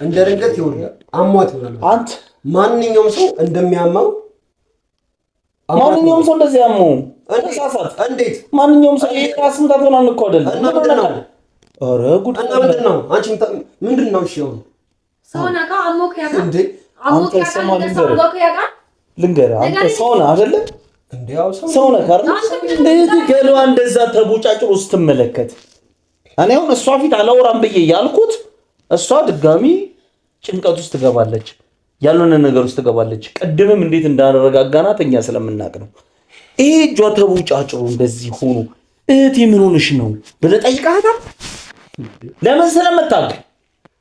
[SPEAKER 2] እንደ ድንገት ይሆናል አሟት ይሆናል። አንተ ማንኛውም ሰው እንደሚያማው
[SPEAKER 1] ማንኛውም ሰው እንደዚህ ያመው ተሳሳት። እንዴት ማንኛውም ሰው ራስ ምታት ሆናል እኮ አይደለም? ኧረ ጉድ
[SPEAKER 2] እና ምንድነው? አንቺ ምንድነው? እሺ ይሁን
[SPEAKER 3] ሰውና ከአሞክ ያጋ
[SPEAKER 2] እንዴ
[SPEAKER 3] አሞክ ያጋ
[SPEAKER 1] ልንገርህ አንተ ሰው ነህ አይደለ?
[SPEAKER 2] እንዴው
[SPEAKER 1] ሰው ነህ አይደል? እንዴት ገለዋ እንደዛ ተቦጫጭሮ ስትመለከት እኔ አሁን እሷ ፊት አላወራም ብዬ ያልኩት እሷ ድጋሚ ጭንቀት ውስጥ ትገባለች፣ ያልሆነ ነገር ውስጥ ትገባለች። ቀድምም እንዴት እንዳረጋጋናት እኛ ስለምናውቅ ነው። ይሄ እጇ ተቦጫጭሮ እንደዚህ ሆኖ እህቴ ምን ሆነሽ ነው ብለህ ጠይቃታል? ለምን ስለምታውቅ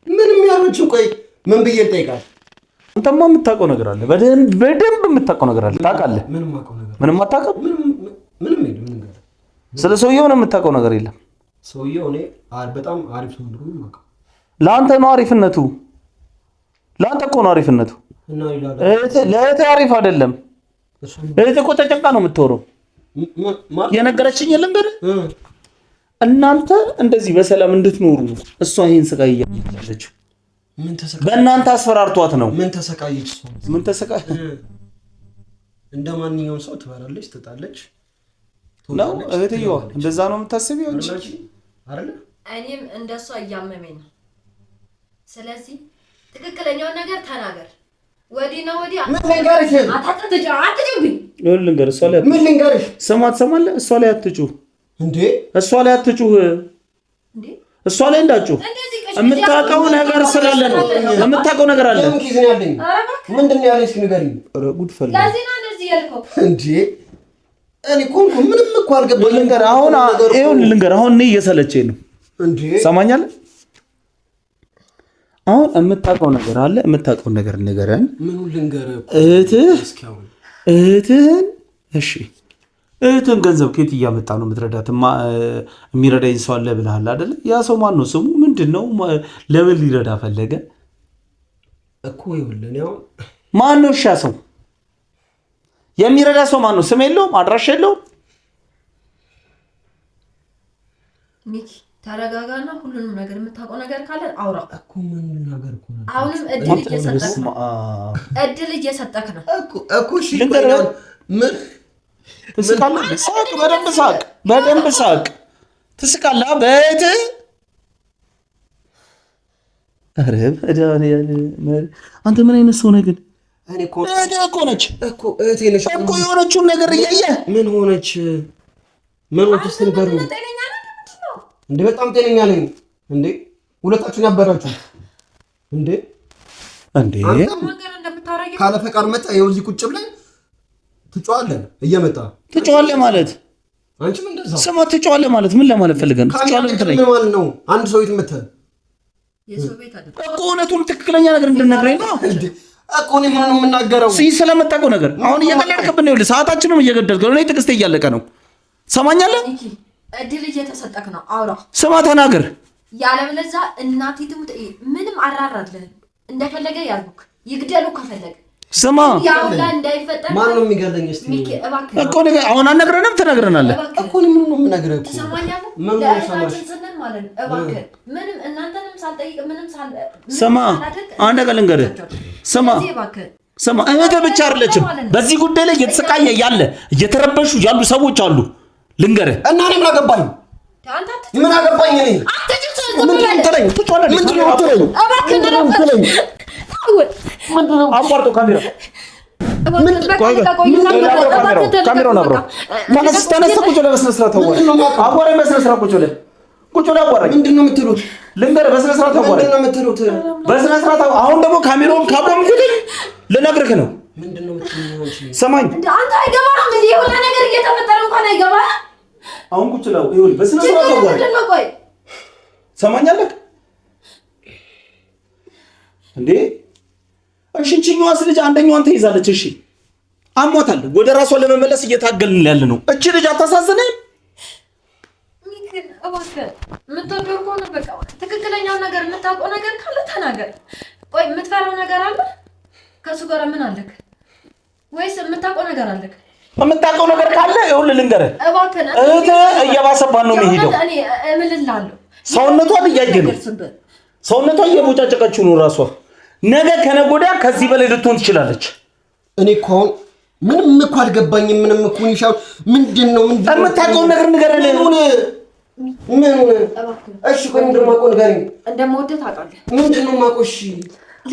[SPEAKER 2] ምንም ያልሆነችው ቆይ ምን ብዬ ልጠይቃት?
[SPEAKER 1] አንተማ የምታውቀው ነገር አለ፣ በደንብ የምታውቀው ነገር አለ። ታውቃለህ? ምንም አታውቅም።
[SPEAKER 2] ምንም
[SPEAKER 1] ስለ ሰውየው ምንም የምታውቀው ነገር የለም።
[SPEAKER 2] ሰውየው እኔ በጣም አሪፍ ሰው እንደሆነ ነው።
[SPEAKER 1] ለአንተ ነው አሪፍነቱ፣ ለአንተ እኮ ነው አሪፍነቱ። ለእህትህ አሪፍ አይደለም። እህትህ እኮ ተጨንቃ ነው የምትወረው። የነገረችኝ የለም በል እናንተ እንደዚህ በሰላም እንድትኖሩ እሷ ይሄን ስቃይ እያለች በእናንተ አስፈራርቷት ነው።
[SPEAKER 2] ምን ተሰቃየች?
[SPEAKER 1] ምን ተሰቃየ?
[SPEAKER 2] እንደ ማንኛውም ሰው ትበላለች፣ ትጣለች
[SPEAKER 1] ነው እህትየዋ። እንደዛ ነው የምታስቢው አንቺ
[SPEAKER 2] አይደል?
[SPEAKER 3] እኔም እንደሷ እያመመኝ ነው። ስለዚህ ትክክለኛውን ነገር ተናገር። ወዲና ወዲ
[SPEAKER 2] ምን ልንገርሽ?
[SPEAKER 1] ልንገርህ እሷ ላይ
[SPEAKER 2] ምን ልንገርሽ?
[SPEAKER 1] ስማ ትሰማለህ? እሷ ላይ አትጩህ
[SPEAKER 2] እንዴ!
[SPEAKER 1] እሷ ላይ አትጩህ እንዴ! እሷ ላይ እንዳትጩህ። የምታውቀው ነገር ስላለ ነው። የምታውቀው ነገር አለ።
[SPEAKER 2] ምን ኪዝ ነው ያለኝ? ምንድን ነው ያለኝ? እስኪ ንገሪኝ።
[SPEAKER 1] ኧረ ጉድ ፈላ
[SPEAKER 3] ለዚህ ነው እንደዚህ ያልከው
[SPEAKER 2] እንዴ! እኔ እኮ ምንም እኮ አልገባኝም።
[SPEAKER 1] ልንገርህ አሁን ይኸውልህ ልንገርህ አሁን እኔ እየሰለቸኝ ነው።
[SPEAKER 2] እንዴ!
[SPEAKER 1] ሰማኛለህ? አሁን የምታውቀው ነገር አለ። የምታውቀውን ነገር ንገረን።
[SPEAKER 2] ምኑን ልንገርህ?
[SPEAKER 1] እህትህን እሺ እህትህን ገንዘብ ከየት እያመጣ ነው የምትረዳት? የሚረዳኝ ሰው አለ ብለሃል አይደለ? ያ ሰው ማን ነው? ስሙ ምንድን ነው? ለምን ሊረዳ ፈለገ
[SPEAKER 2] እኮ? ይኸውልህ ያው
[SPEAKER 1] ማን ነው? እሺ ያ ሰው የሚረዳ ሰው ማን ነው? ስም የለውም? አድራሻ የለውም?
[SPEAKER 3] ሚኪ ተረጋጋና ሁሉንም ነገር የምታውቀው ነገር ካለ አውራ
[SPEAKER 2] እኮ። ምን ነገር እኮ ነው?
[SPEAKER 3] አሁንም እድል እየሰጠክ ነው
[SPEAKER 2] እኮ። እሺ ምን
[SPEAKER 1] ትስቃለህ? ሳቅ፣ በደንብ ሳቅ፣ በደንብ ሳቅ። ትስቃለህ በእህትህ። ኧረ አንተ ምን አይነት ሰው ነህ ግን? እህትህ እኮ ነች
[SPEAKER 2] እኮ እህቴ ነች
[SPEAKER 1] እኮ። የሆነችውን ነገር እያየህ
[SPEAKER 2] ምን ሆነች? ምን ሆነች? ስትንገሩ እንዴ? በጣም ጤነኛ ነኝ እንዴ? ሁለታችሁ ነበራችሁ እንዴ? ካለ ፈቃድ መጣ። ይኸው እዚህ ቁጭ ብለን ትጫዋለህ። እየመጣ
[SPEAKER 1] ትጫዋለህ ማለት
[SPEAKER 2] አንቺም እንደዛው
[SPEAKER 1] ስማ፣ ትጫዋለህ ማለት ምን ለማለት ፈልገህ ነው? ትጫዋለህ ምትለኝ
[SPEAKER 2] ማለት ነው? አንድ ሰው ቤት መተህ
[SPEAKER 3] የሰው ቤት አይደል
[SPEAKER 1] እኮ እውነቱን ትክክለኛ ነገር እንድነግረኝ ነው
[SPEAKER 2] እኮ። እኔ ምን ነው የምናገረው?
[SPEAKER 1] ስለምታውቀው ነገር አሁን እየቀለድክብን ነው። ሰዓታችንም እየገደልክ ነው። እኔ ትዕግስቴ እያለቀ ነው። ሰማኛለህ?
[SPEAKER 3] እድል እየተሰጠክ ነው። አውራ
[SPEAKER 1] ስማ፣ ተናገር።
[SPEAKER 3] ያለበለዚያ እናቴ ትሙት። ምንም አራራለህ። እንደፈለገ ያልኩክ ይግደሉ ከፈለገ
[SPEAKER 1] ስማ፣
[SPEAKER 3] ያውላ እንዳይፈጠር
[SPEAKER 2] ማን ነው የሚገለኝ? እስቲ
[SPEAKER 3] ሚኪ እባክህ
[SPEAKER 1] እኮ ነገር አሁን አነግረንም ትነግረናለህ
[SPEAKER 2] እኮ። እኔ ምን ነው የምነግርህ እኮ?
[SPEAKER 3] ትሰማኛለህ?
[SPEAKER 2] ምን ነው ሰማሽ?
[SPEAKER 3] ስንል ማለት ነው። እባክህ ምንም እናንተንም ሳልጠይቅ ምንም
[SPEAKER 1] ስማ፣ አንድ ነገር ልንገርህ። ስማ፣ እህትህ ብቻ አይደለችም በዚህ ጉዳይ ላይ እየተሰቃየ ያለ እየተረበሹ ያሉ ሰዎች አሉ። ልንገርህ
[SPEAKER 2] እና እኔ ምን አገባኝ? ምን አገባኝ? እኔ
[SPEAKER 1] አቋርጦ ካሜራ ካሜራውን አብረው ተነስ። ቁጭ ብለህ በስነ ስርዓት አዋራኝ። በስነ ስርዓት ቁጭ ብለህ አዋራኝ።
[SPEAKER 2] ምንድን ነው የምትሉት?
[SPEAKER 1] ልንገርህ፣ በስነ ስርዓት አዋራኝ።
[SPEAKER 2] ምንድን ነው የምትሉት?
[SPEAKER 1] በስነ ስርዓት አሁን ደግሞ ካሜራውን ካቆምኩት ልነግርህ ነው።
[SPEAKER 2] ምንድን ነው የምትሉት?
[SPEAKER 1] ሰማኝ።
[SPEAKER 3] አንተ አይገባህም። እንደ የሆነ ነገር እየተፈጠረ እንኳን አይገባህም።
[SPEAKER 1] አሁን ቁጭ ብለው ይኸውልህ፣ በስነ ስርዓት አዋራኝ። ሰማኛለህ እንዴ? እሺ እቺኛዋስ ልጅ አንደኛዋን ትይዛለች። እሺ አሟታል። ወደ ራሷ ለመመለስ እየታገልን ያለ ነው። እቺ ልጅ አታሳዝንም?
[SPEAKER 3] ሚኪን እባክህ የምትወደው ከሆነ በቃ ትክክለኛው ነገር የምታውቀው ነገር ካለ ተናገር። ቆይ የምትፈራው ነገር አለ? ከሱ ጋር ምን አለክ? ወይስ የምታውቀው ነገር አለክ?
[SPEAKER 1] የምታውቀው ነገር ካለ ይኸውልህ ልንገርህ፣
[SPEAKER 3] እባክህ
[SPEAKER 1] እህትህ እየባሰባት ነው የሚሄደው።
[SPEAKER 3] እኔ እምልልሃለሁ፣
[SPEAKER 1] ሰውነቷን እያየ ነው። ሰውነቷን እየቦጫጨቀችው ነው ራሷ። ነገ ከነገ ወዲያ ከዚህ በላይ ልትሆን ትችላለች።
[SPEAKER 2] እኔ እኮ አሁን ምንም እኮ አልገባኝም። ምንም እኮ ይሻው ምንድነው
[SPEAKER 1] የምታውቀውን ነገር ንገረን።
[SPEAKER 2] ምን እሺ፣ ቆይ ምንድነው የማውቀው? ንገረኝ።
[SPEAKER 3] እንደምወደው ታውቃለህ።
[SPEAKER 2] ምንድነው የማውቀው? እሺ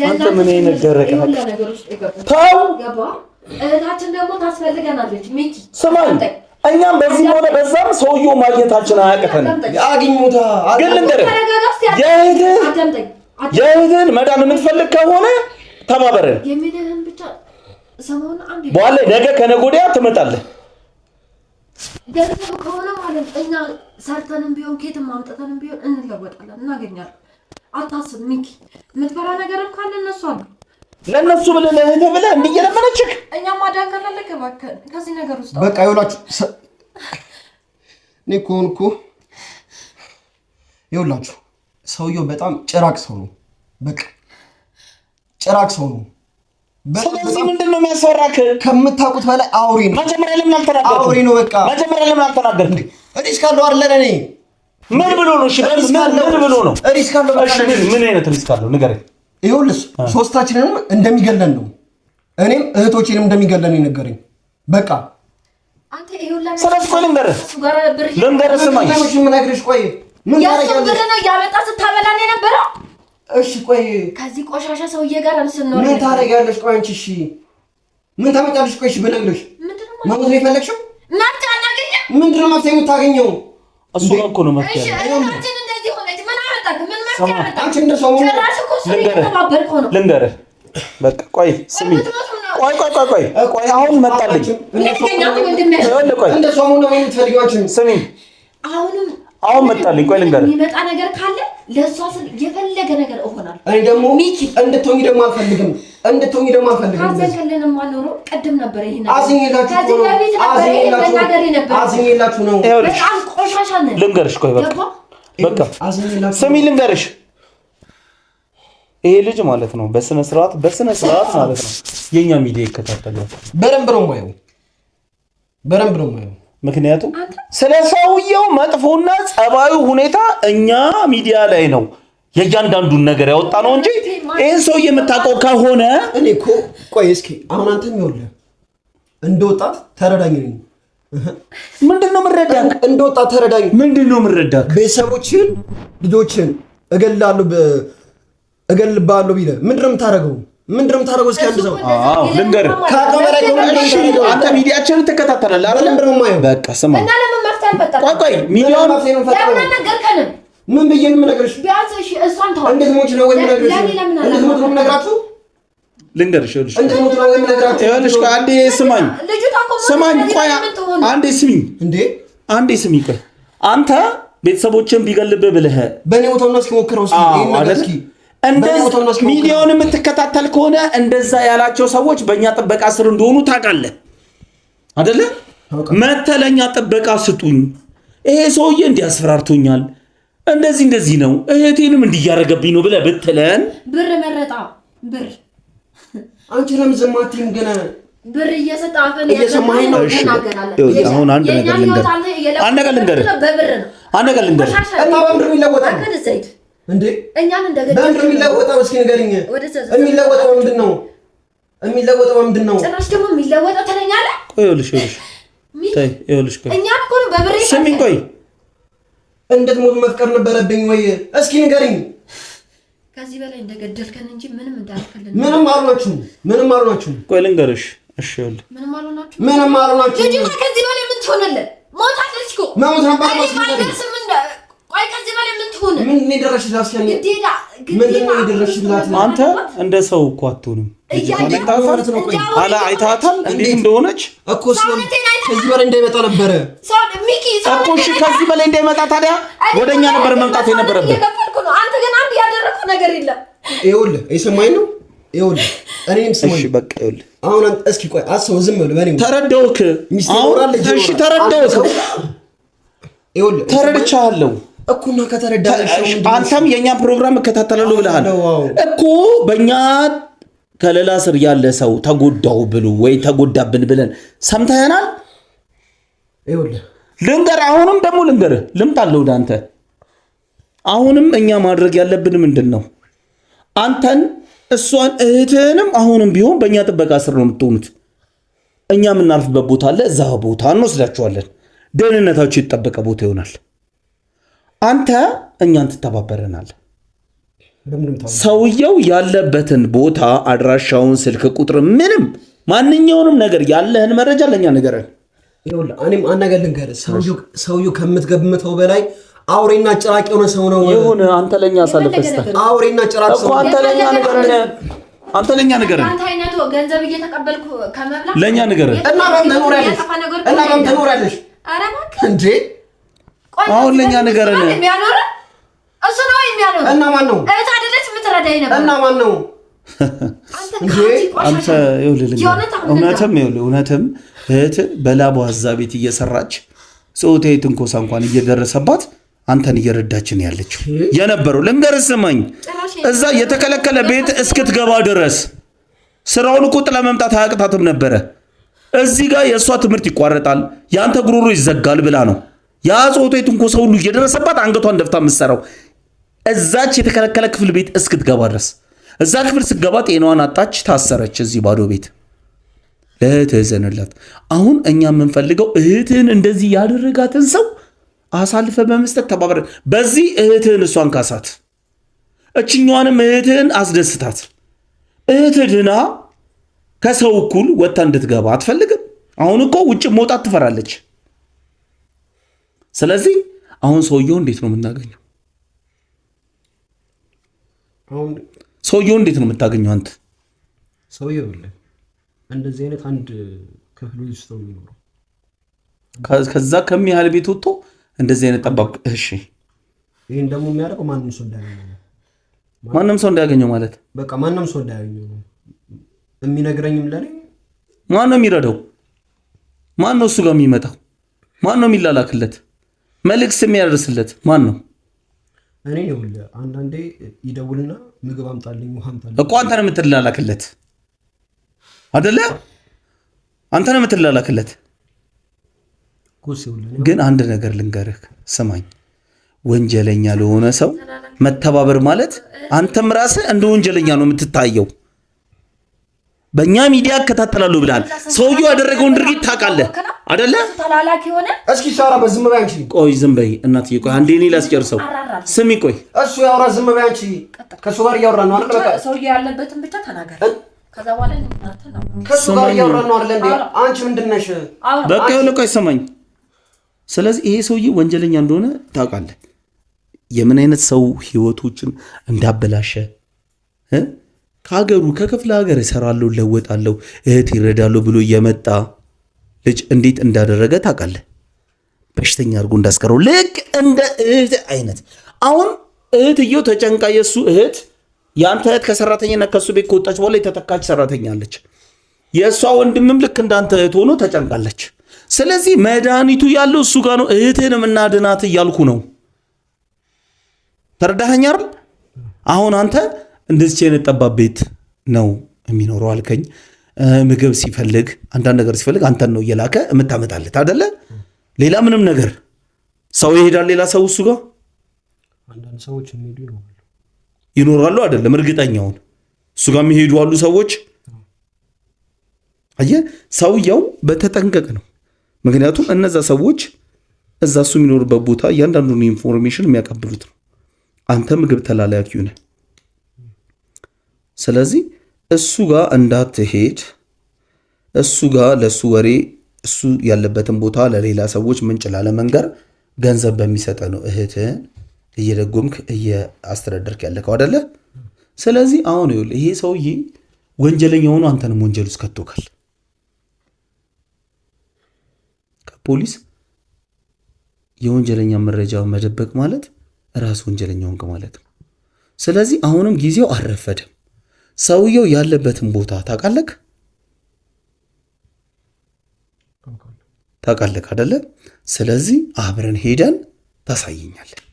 [SPEAKER 1] አንተ ምን አይነት ደረቅ ነህ?
[SPEAKER 3] ተው። እህታችን ደግሞ ታስፈልገናለች። ሚኪ
[SPEAKER 1] ስማኝ፣ እኛም በዚህ ሆነ በዛም ሰውየው ማግኘታችን አያቅተንም።
[SPEAKER 2] አግኙታ።
[SPEAKER 1] ግን ልንገርህ፣ የእህትህን መዳን የምትፈልግ ከሆነ ተባበረን።
[SPEAKER 3] የሚልህን ብቻ ሰሞኑን አንድ
[SPEAKER 1] በኋላ ነገ ከነገ ወዲያ ትመጣለህ።
[SPEAKER 3] ገንዘብ ከሆነ ማለት እኛ ሰርተንም ቢሆን ኬትም ማምጠተንም ቢሆን እንለወጣለን፣ እናገኛለን። አታስብ ሚኪ። የምትፈራ ነገርም ካለ እነሱ አሉ።
[SPEAKER 1] ለእነሱ ብለህ ለእህትህ ብለህ እንዲህ እየለመነችህ
[SPEAKER 3] እኛም ማዳን ካላለህ እባክህ ከዚህ ነገር ውስጥ
[SPEAKER 2] በቃ ይኸውላችሁ፣ እኔ እኮ ሆንኩ ይኸውላችሁ፣ ሰውየው በጣም ጭራቅ ሰው ነው። በቃ ጭራቅ ሰው ነው።
[SPEAKER 1] ስለዚህ ምንድን ነው የሚያስፈራክ?
[SPEAKER 2] ከምታውቁት በላይ አውሬ ነው።
[SPEAKER 1] መጀመሪያ ለምን አልተናገርክም?
[SPEAKER 2] አውሬ ነው። በቃ
[SPEAKER 1] መጀመሪያ ለምን አልተናገርክም?
[SPEAKER 2] ሪስክ አለው አይደል? እኔ
[SPEAKER 1] ምን ብሎ ነው? እሺ ምን ብሎ ነው?
[SPEAKER 2] ሪስክ አለው።
[SPEAKER 1] እሺ ምን አይነት ሪስክ አለው? ንገረኝ።
[SPEAKER 2] ይኸውልህ ሶስታችንንም እንደሚገለን ነው፣ እኔም እህቶቼንም እንደሚገለን ይነገረኝ። በቃ
[SPEAKER 3] አንተ ይኸውልህ፣
[SPEAKER 1] ስለዚህ ቆይ ልንገርህ፣ ስማኝ።
[SPEAKER 2] ምን ነግርሽ? ቆይ ምን
[SPEAKER 3] ያሰው ብር ነው ያመጣ ስታበላን የነበረው
[SPEAKER 2] እሺ ቆይ
[SPEAKER 3] ከዚህ ቆሻሻ ሰውዬ ጋር አልስኖር
[SPEAKER 2] ምን ታደርጊያለሽ? ቆይ አንቺ እሺ ምን ታመጫለሽ? ቆይ እሺ ብነግርሽ መሞት ነው የፈለግሽው?
[SPEAKER 3] መብት አናገኘ
[SPEAKER 2] ምንድን ነው መብት የምታገኘው?
[SPEAKER 1] እሱ እኮ ነው መብት
[SPEAKER 3] እሺ እህታችን እንደዚህ ሆነች። ምን አመጣክ? ምን መብት ያመጣ?
[SPEAKER 2] አንቺ እንደሰው
[SPEAKER 3] ጭራሽ እኮ እሱ እየተባበልከው ነው።
[SPEAKER 1] ልንገርህ በቃ ቆይ ስሚ ቆይ አሁን መጣልኝ
[SPEAKER 2] እንደሰው ነው የምትፈልጊው አንቺ
[SPEAKER 1] ስሚ አሁን መጣልኝ ቆይ ልንገርህ
[SPEAKER 3] የሚመጣ ነገር ካለ ለሷ የፈለገ ነገር እሆናለሁ
[SPEAKER 2] እኔ ደግሞ እንድትሆኚ ደግሞ አልፈልግም
[SPEAKER 3] አዘንከልንም ማኖሮ ቅድም ነበር ይሄን
[SPEAKER 2] አዝኜላችሁ ነው
[SPEAKER 3] በጣም ቆሻሻ ነህ
[SPEAKER 1] ልንገርሽ ቆይ በቃ ስሚ ልንገርሽ ይሄ ልጅ ማለት ነው በስነ ስርዓት ማለት ነው የኛ ሚዲያ ይከታተላል
[SPEAKER 2] በረምብ ነው የማየው
[SPEAKER 1] ምክንያቱም ስለ ሰውየው መጥፎና ጸባዩ ሁኔታ እኛ ሚዲያ ላይ ነው የእያንዳንዱን ነገር ያወጣ ነው እንጂ ይሄን ሰውዬ የምታውቀው ከሆነ
[SPEAKER 2] እኔ እኮ ቆይ እስኪ አሁን አንተም ይኸውልህ እንደወጣት ተረዳኝ ነኝ
[SPEAKER 1] ምንድነው ምረዳክ
[SPEAKER 2] እንደወጣት ተረዳኝ
[SPEAKER 1] ምንድነው ምረዳክ
[SPEAKER 2] ቤተሰቦችን ልጆችን እገልባለሁ ቢለ ምንድነው የምታደርገው እስኪ አንድ ሰው
[SPEAKER 1] ልንገርህ
[SPEAKER 2] ካሜራ
[SPEAKER 1] አንተ ሚዲያችንን ትከታተላለህ አይደል
[SPEAKER 2] ምንድነው የማየው
[SPEAKER 1] በቃ ስማ
[SPEAKER 3] እና ለምን መፍታል ፈጣ
[SPEAKER 1] ቆይ ሚዲያውን
[SPEAKER 3] ነገርከንም
[SPEAKER 2] ምን ብዬ ነው የምነግርሽ
[SPEAKER 3] ቢያንስ እሺ እሷን ተው
[SPEAKER 2] እንዴት ሞች ነው ወይ የምነግርሽ እንዴት ሞት ነው የምነግራችሁ
[SPEAKER 1] ልንገርሽ
[SPEAKER 2] እንዴት ሞት ነው የምነግራችሁ
[SPEAKER 1] ይኸውልሽ አንዴ ስማኝ ቆይ አንዴ ስሚኝ ቆይ አንተ ቤተሰቦችን ቢገልብህ ብለህ
[SPEAKER 2] በእኔ ቦታውና እስኪ ሞክረው እስኪ
[SPEAKER 1] እንደዚህ ሚዲያውን የምትከታተል ከሆነ እንደዛ ያላቸው ሰዎች በእኛ ጥበቃ ስር እንደሆኑ ታውቃለህ አይደለ መተለኛ ጥበቃ ስጡኝ ይሄ ሰውዬ እንዲያስፈራርቶኛል እንደዚህ ነው እህቴንም እንዲያረገብኝ ነው ብለህ ብትለን
[SPEAKER 3] ብር መረጣ ብር
[SPEAKER 2] አንቺ ለምን ዝም አትይም ገና
[SPEAKER 3] ብር እየሰጠ አፈን
[SPEAKER 2] እየሰማኸኝ ነው
[SPEAKER 1] አሁን አንድ ነገር ልንገርህ
[SPEAKER 2] እና በምድር የሚለወጠው እንዴ
[SPEAKER 3] እኛን እንደገደለ
[SPEAKER 2] በምድር የሚለወጠው እስኪ ንገሪኝ የሚለወጠው ምንድን ነው
[SPEAKER 3] ጭራሽ ደግሞ የሚለወጠው ትለኛለህ
[SPEAKER 1] ቆይ ይኸውልሽ ቆይ
[SPEAKER 3] እኛን እኮ ነው በብር
[SPEAKER 1] ስሚኝ ቆይ
[SPEAKER 2] እንዴት ሞት መፍቀር ነበረብኝ ወይ እስኪ ንገሪኝ
[SPEAKER 3] ከዚህ በላይ እንደገደልከን እንጂ ምንም እንዳልከልን
[SPEAKER 2] ምንም አልሆናችሁም
[SPEAKER 1] ቆይ ልንገርሽ እሺ ይኸውልህ
[SPEAKER 2] ምንም አልሆናችሁም
[SPEAKER 3] ልጅ ከዚህ በላይ ምን ትሆናለህ ሞታለች እኮ
[SPEAKER 2] መሞት ነበር
[SPEAKER 3] ቆይ ከዚህ በላይ ምን ትሆን
[SPEAKER 2] ምን ይደረሽላት
[SPEAKER 1] አንተ እንደ ሰው እኮ አትሆንም አይታታል እንዴት እንደሆነች
[SPEAKER 2] እኮ ከዚህ በላይ እንዳይመጣ ነበረ
[SPEAKER 1] እኮ እሺ ከዚህ በላይ እንዳይመጣ ታዲያ ወደኛ ነበር መምጣት የነበረበት
[SPEAKER 3] አንተ ግን አንድ ያደረኩት ነገር የለም
[SPEAKER 2] ይኸውልህ የሰማኸኝ ነው ይኸውልህ እኔም ስማኝ
[SPEAKER 1] እሺ በቃ ይኸውልህ
[SPEAKER 2] አሁን እስኪ ቆይ አስበው ዝም ብለህ በኔ
[SPEAKER 1] ተረዳሁክ እሺ ተረዳሁክ
[SPEAKER 2] ይኸውልህ
[SPEAKER 1] ተረድቻለሁ
[SPEAKER 2] እኮና ከተረዳሽ
[SPEAKER 1] አንተም የኛ ፕሮግራም እከታተላለሁ ብለሃል እኮ በእኛ ከለላ ስር ያለ ሰው ተጎዳው ብሎ ወይ ተጎዳብን ብለን ሰምተናል
[SPEAKER 2] ይኸውልህ
[SPEAKER 1] አሁንም ደግሞ ልምጣለሁ ወደ አንተ አሁንም እኛ ማድረግ ያለብን ምንድነው አንተን እሷን እህትህንም አሁንም ቢሆን በእኛ ጥበቃ ስር ነው የምትሆኑት እኛ የምናርፍበት ቦታ አለ እዛ ቦታ እንወስዳቸዋለን ደህንነታቸው የተጠበቀ ቦታ ይሆናል አንተ እኛን ትተባበረናል ሰውየው ያለበትን ቦታ አድራሻውን ስልክ ቁጥር ምንም ማንኛውንም ነገር ያለህን መረጃ ለኛ ንገረን
[SPEAKER 2] ይኸውልህ እኔም አናገር ልንገርህ ሰውየው ከምትገምተው በላይ አውሬና ጭራቅ የሆነ ሰው ነው
[SPEAKER 1] ይሁን አንተ ለኛ አሳልፈስታ
[SPEAKER 2] አውሬና ጭራቅ ሰው
[SPEAKER 1] አንተ ለኛ ንገረን
[SPEAKER 3] አንተ አይነቱ ገንዘብ እየተቀበልኩ ከመብላት
[SPEAKER 1] ለኛ ንገረን
[SPEAKER 2] እና በምን ትኖሪያለሽ
[SPEAKER 3] ኧረ እባክህ
[SPEAKER 2] እንዴ
[SPEAKER 1] አሁን ለኛ ንገረን
[SPEAKER 3] እሱ ነው የሚያኖር
[SPEAKER 2] እና ማን ነው
[SPEAKER 3] እህት አይደለች የምትረዳኝ ነበር
[SPEAKER 2] እና ማን ነው
[SPEAKER 1] አንተ እውነትም እህት በላቧ እዛ ቤት እየሰራች ጾታዊ ትንኮሳ እንኳን እየደረሰባት አንተን እየረዳችን ያለችው የነበረው ልንገርህ ስማኝ እዛ የተከለከለ ቤት እስክትገባ ድረስ ስራውን እኮ ጥላ መምጣት አያቅታትም ነበረ እዚህ ጋር የእሷ ትምህርት ይቋረጣል ያንተ ጉሮሮ ይዘጋል ብላ ነው ያ ጾታዊ ትንኮሳ ሁሉ እየደረሰባት አንገቷን ደፍታ የምትሰራው እዛች የተከለከለ ክፍል ቤት እስክትገባ ድረስ እዛ ክፍል ስትገባ ጤናዋን አጣች ታሰረች እዚህ ባዶ ቤት ለእህትህ ዘንላት አሁን እኛ የምንፈልገው እህትህን እንደዚህ ያደረጋትን ሰው አሳልፈ በመስጠት ተባበረ በዚህ እህትህን እሷን ካሳት እችኛዋንም እህትህን አስደስታት። እህትህ ድና ከሰው እኩል ወጥታ እንድትገባ አትፈልግም። አሁን እኮ ውጭ መውጣት ትፈራለች። ስለዚህ አሁን ሰውየው እንዴት ነው የምናገኘው? ሰውየው እንዴት ነው የምታገኘው አንተ?
[SPEAKER 2] ሰውየው እንደዚህ አይነት አንድ ክፍል ውስጥ ነው የሚኖረው።
[SPEAKER 1] ከዛ ከሚያህል ቤት ወጥቶ እንደዚህ አይነት ጠባብ። እሺ
[SPEAKER 2] ይሄን ደግሞ የሚያደርገው ማንም ሰው እንዳያገኘው ነው።
[SPEAKER 1] ማንም ሰው እንዳያገኘው ማለት
[SPEAKER 2] በቃ ማንም ሰው እንዳያገኘው ነው የሚነግረኝም። ለኔ
[SPEAKER 1] ማን ነው የሚረዳው? ማን ነው እሱ ጋር የሚመጣው? ማን ነው የሚላላክለት? መልእክት የሚያደርስለት ማን ነው?
[SPEAKER 2] እኔ ይኸውልህ አንዳንዴ ይደውልና ምግብ አምጣልኝ ውሃ አምጣልኝ
[SPEAKER 1] እኮ አንተ ነው የምትላላክለት አይደለ? አንተ ነው የምትላላክለት። ግን አንድ ነገር ልንገርህ፣ ስማኝ። ወንጀለኛ ለሆነ ሰው መተባበር ማለት አንተም ራስህ እንደ ወንጀለኛ ነው የምትታየው። በእኛ ሚዲያ እከታተላሉ ብላል። ሰውየው ያደረገውን ድርጊት ታውቃለህ አይደለ?
[SPEAKER 3] ተላላኪ ሆነ።
[SPEAKER 2] እስኪ ሳራ በዝም በይ አንቺ።
[SPEAKER 1] ቆይ ዝም በይ እናትዬ፣ ቆይ አንዴ እኔ ላስጨርሰው። ስሚ ቆይ
[SPEAKER 2] እሱ ያወራ፣ ዝም በይ አንቺ። ከሱ ጋር እያወራ ነው አይደል? በቃ
[SPEAKER 3] ሰውየው ያለበትን ብቻ ተናገር። ከዛ በኋላ እናንተ ነው
[SPEAKER 2] ከሱ ጋር እያወራ ነው አይደል እንዴ? አንቺ ምንድነሽ?
[SPEAKER 1] በቃ ይኸውልህ፣ ቆይ ስማኝ። ስለዚህ ይሄ ሰውዬ ወንጀለኛ እንደሆነ ታውቃለህ። የምን አይነት ሰው ህይወቶችን እንዳበላሸ ከሀገሩ ከክፍለ ሀገር እሰራለሁ ለወጣለሁ እህት ይረዳለሁ ብሎ የመጣ ልጅ እንዴት እንዳደረገ ታውቃለህ። በሽተኛ አድርጎ እንዳስቀረው ልክ እንደ እህት አይነት። አሁን እህትየው ተጨንቃ፣ የእሱ እህት የአንተ እህት ከሰራተኛነት ከእሱ ቤት ከወጣች በኋላ የተተካች ሰራተኛ አለች። የእሷ ወንድምም ልክ እንዳንተ እህት ሆኖ ተጨንቃለች። ስለዚህ መድኃኒቱ ያለው እሱ ጋር ነው። እህትህን እናድናት እያልኩ ነው። ተረዳኸኝ አይደል? አሁን አንተ እንደዚህ አይነት ጠባብ ቤት ነው የሚኖረው አልከኝ። ምግብ ሲፈልግ አንዳንድ ነገር ሲፈልግ አንተን ነው እየላከ የምታመጣለት አይደለ? ሌላ ምንም ነገር ሰው ይሄዳል ሌላ ሰው እሱ ጋር
[SPEAKER 2] አንዳንድ ሰዎች
[SPEAKER 1] ይኖራሉ አይደለም? እርግጠኛውን እሱ ጋር የሚሄዱ አሉ ሰዎች። አየህ፣ ሰውየው በተጠንቀቅ ነው። ምክንያቱም እነዛ ሰዎች እዛ እሱ የሚኖርበት ቦታ እያንዳንዱን ኢንፎርሜሽን የሚያቀብሉት ነው። አንተ ምግብ ተላላኪው ነህ። ስለዚህ እሱ ጋር እንዳትሄድ፣ እሱ ጋር ለሱ ወሬ እሱ ያለበትን ቦታ ለሌላ ሰዎች ምንጭ ላለመንገር ገንዘብ በሚሰጠ ነው እህትህን እየደጎምክ እያስተዳደርክ ያለከው አይደለ? ስለዚህ አሁን ይኸውልህ ይሄ ሰውዬ ወንጀለኛ ሆኖ አንተንም ወንጀል ውስጥ ከቶካል። ከፖሊስ የወንጀለኛ መረጃ መደበቅ ማለት ራስ ወንጀለኛ ሆንክ ማለት ነው። ስለዚህ አሁንም ጊዜው አልረፈደም። ሰውየው ያለበትን ቦታ ታውቃለህ አይደለ? ስለዚህ አብረን ሄደን ታሳየኛለህ።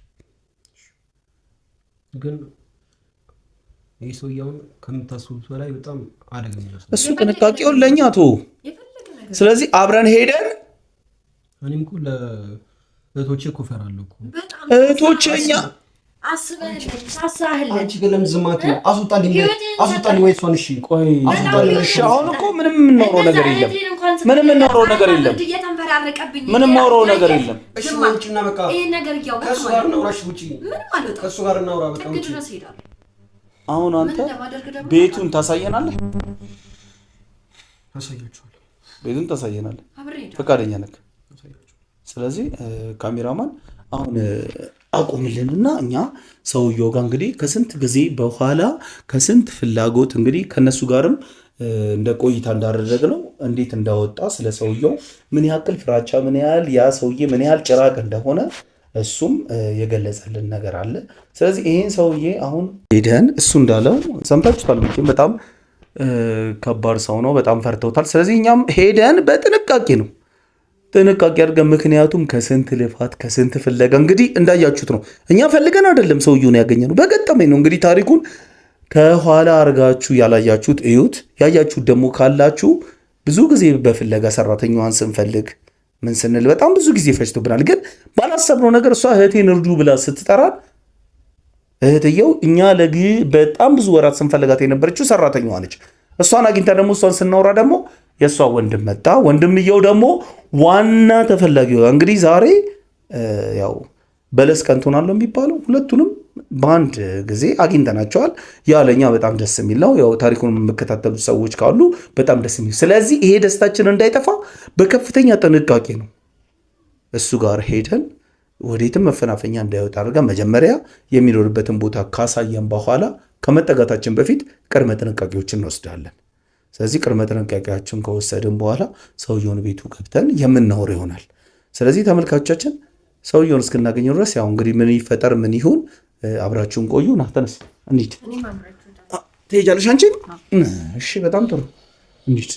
[SPEAKER 2] ግን ይህ ሰውየውን ከምታስቡት በላይ በጣም አደገኛ ነው።
[SPEAKER 1] እሱ ጥንቃቄውን ለእኛ ቶ። ስለዚህ አብረን ሄደን
[SPEAKER 2] እኔም እኮ ለእህቶቼ እኮ እፈራለሁ እኮ
[SPEAKER 1] እህቶቼ እኛ
[SPEAKER 2] አንቺ ግን ለምን ዝም አትይም? አስወጣልኝ ወይ እሷን። እሺ ቆይ አስወጣልኝ።
[SPEAKER 1] እሺ አሁን እኮ ምንም የምናወራው ነገር የለም። ምንም የምናወራው ነገር የለም። ምንም የማወራው ነገር የለም።
[SPEAKER 2] እሺ ውጪና በቃ ከእሱ ጋር እናውራ። እሺ ውጪ፣ ከእሱ ጋር እናውራ። በቃ ውጪ።
[SPEAKER 1] አሁን አንተ ቤቱን ታሳየናለህ?
[SPEAKER 2] ታሳያችኋለሁ።
[SPEAKER 1] ቤቱን ታሳየናለህ? ፈቃደኛ ነህ? ስለዚህ ካሜራማን አሁን አቁምልንና እኛ ሰውየው ጋር እንግዲህ ከስንት ጊዜ በኋላ ከስንት ፍላጎት እንግዲህ ከነሱ ጋርም እንደ ቆይታ እንዳደረግ ነው እንዴት እንዳወጣ ስለ ሰውየው ምን ያክል ፍራቻ፣ ምን ያህል ያ ሰውዬ ምን ያህል ጭራቅ እንደሆነ እሱም የገለጸልን ነገር አለ። ስለዚህ ይሄን ሰውዬ አሁን ሄደን እሱ እንዳለው ሰምታችሁታል። መቼም በጣም ከባድ ሰው ነው። በጣም ፈርተውታል። ስለዚህ እኛም ሄደን በጥንቃቄ ነው ጥንቃቄ አድርገን፣ ምክንያቱም ከስንት ልፋት ከስንት ፍለጋ እንግዲህ እንዳያችሁት ነው። እኛ ፈልገን አይደለም ሰውየውን ያገኘነው፣ በገጠመኝ ነው። እንግዲህ ታሪኩን ከኋላ አርጋችሁ ያላያችሁት እዩት። ያያችሁት ደግሞ ካላችሁ ብዙ ጊዜ በፍለጋ ሰራተኛዋን ስንፈልግ ምን ስንል በጣም ብዙ ጊዜ ፈጅቶብናል። ግን ባላሰብነው ነገር እሷ እህቴን እርዱ ብላ ስትጠራን እህትየው እኛ በጣም ብዙ ወራት ስንፈልጋት የነበረችው ሰራተኛዋ ነች። እሷን አግኝታ ደግሞ እሷን ስናወራ ደግሞ የእሷ ወንድም መጣ። ወንድምየው ደግሞ ዋና ተፈላጊው እንግዲህ ዛሬ ያው በለስ ቀንቶናል የሚባለው ሁለቱንም በአንድ ጊዜ አግኝተናቸዋል። ያ ለእኛ በጣም ደስ የሚል ነው። ያው ታሪኩን የሚከታተሉት ሰዎች ካሉ በጣም ደስ የሚል። ስለዚህ ይሄ ደስታችን እንዳይጠፋ በከፍተኛ ጥንቃቄ ነው እሱ ጋር ሄደን ወዴትም መፈናፈኛ እንዳይወጣ አድርገን መጀመሪያ የሚኖርበትን ቦታ ካሳየን በኋላ ከመጠጋታችን በፊት ቅድመ ጥንቃቄዎችን እንወስዳለን። ስለዚህ ቅድመ ጥንቃቄያችን ከወሰድን በኋላ ሰውየውን ቤቱ ገብተን የምናወር ይሆናል። ስለዚህ ተመልካቾቻችን ሰውየውን እስክናገኘው ድረስ ያው እንግዲህ ምን ይፈጠር ምን ይሁን አብራችሁን ቆዩ። ና ተነስ እንሂድ። ትሄጃለሽ አንቺ? እሺ በጣም ጥሩ እንሂድ።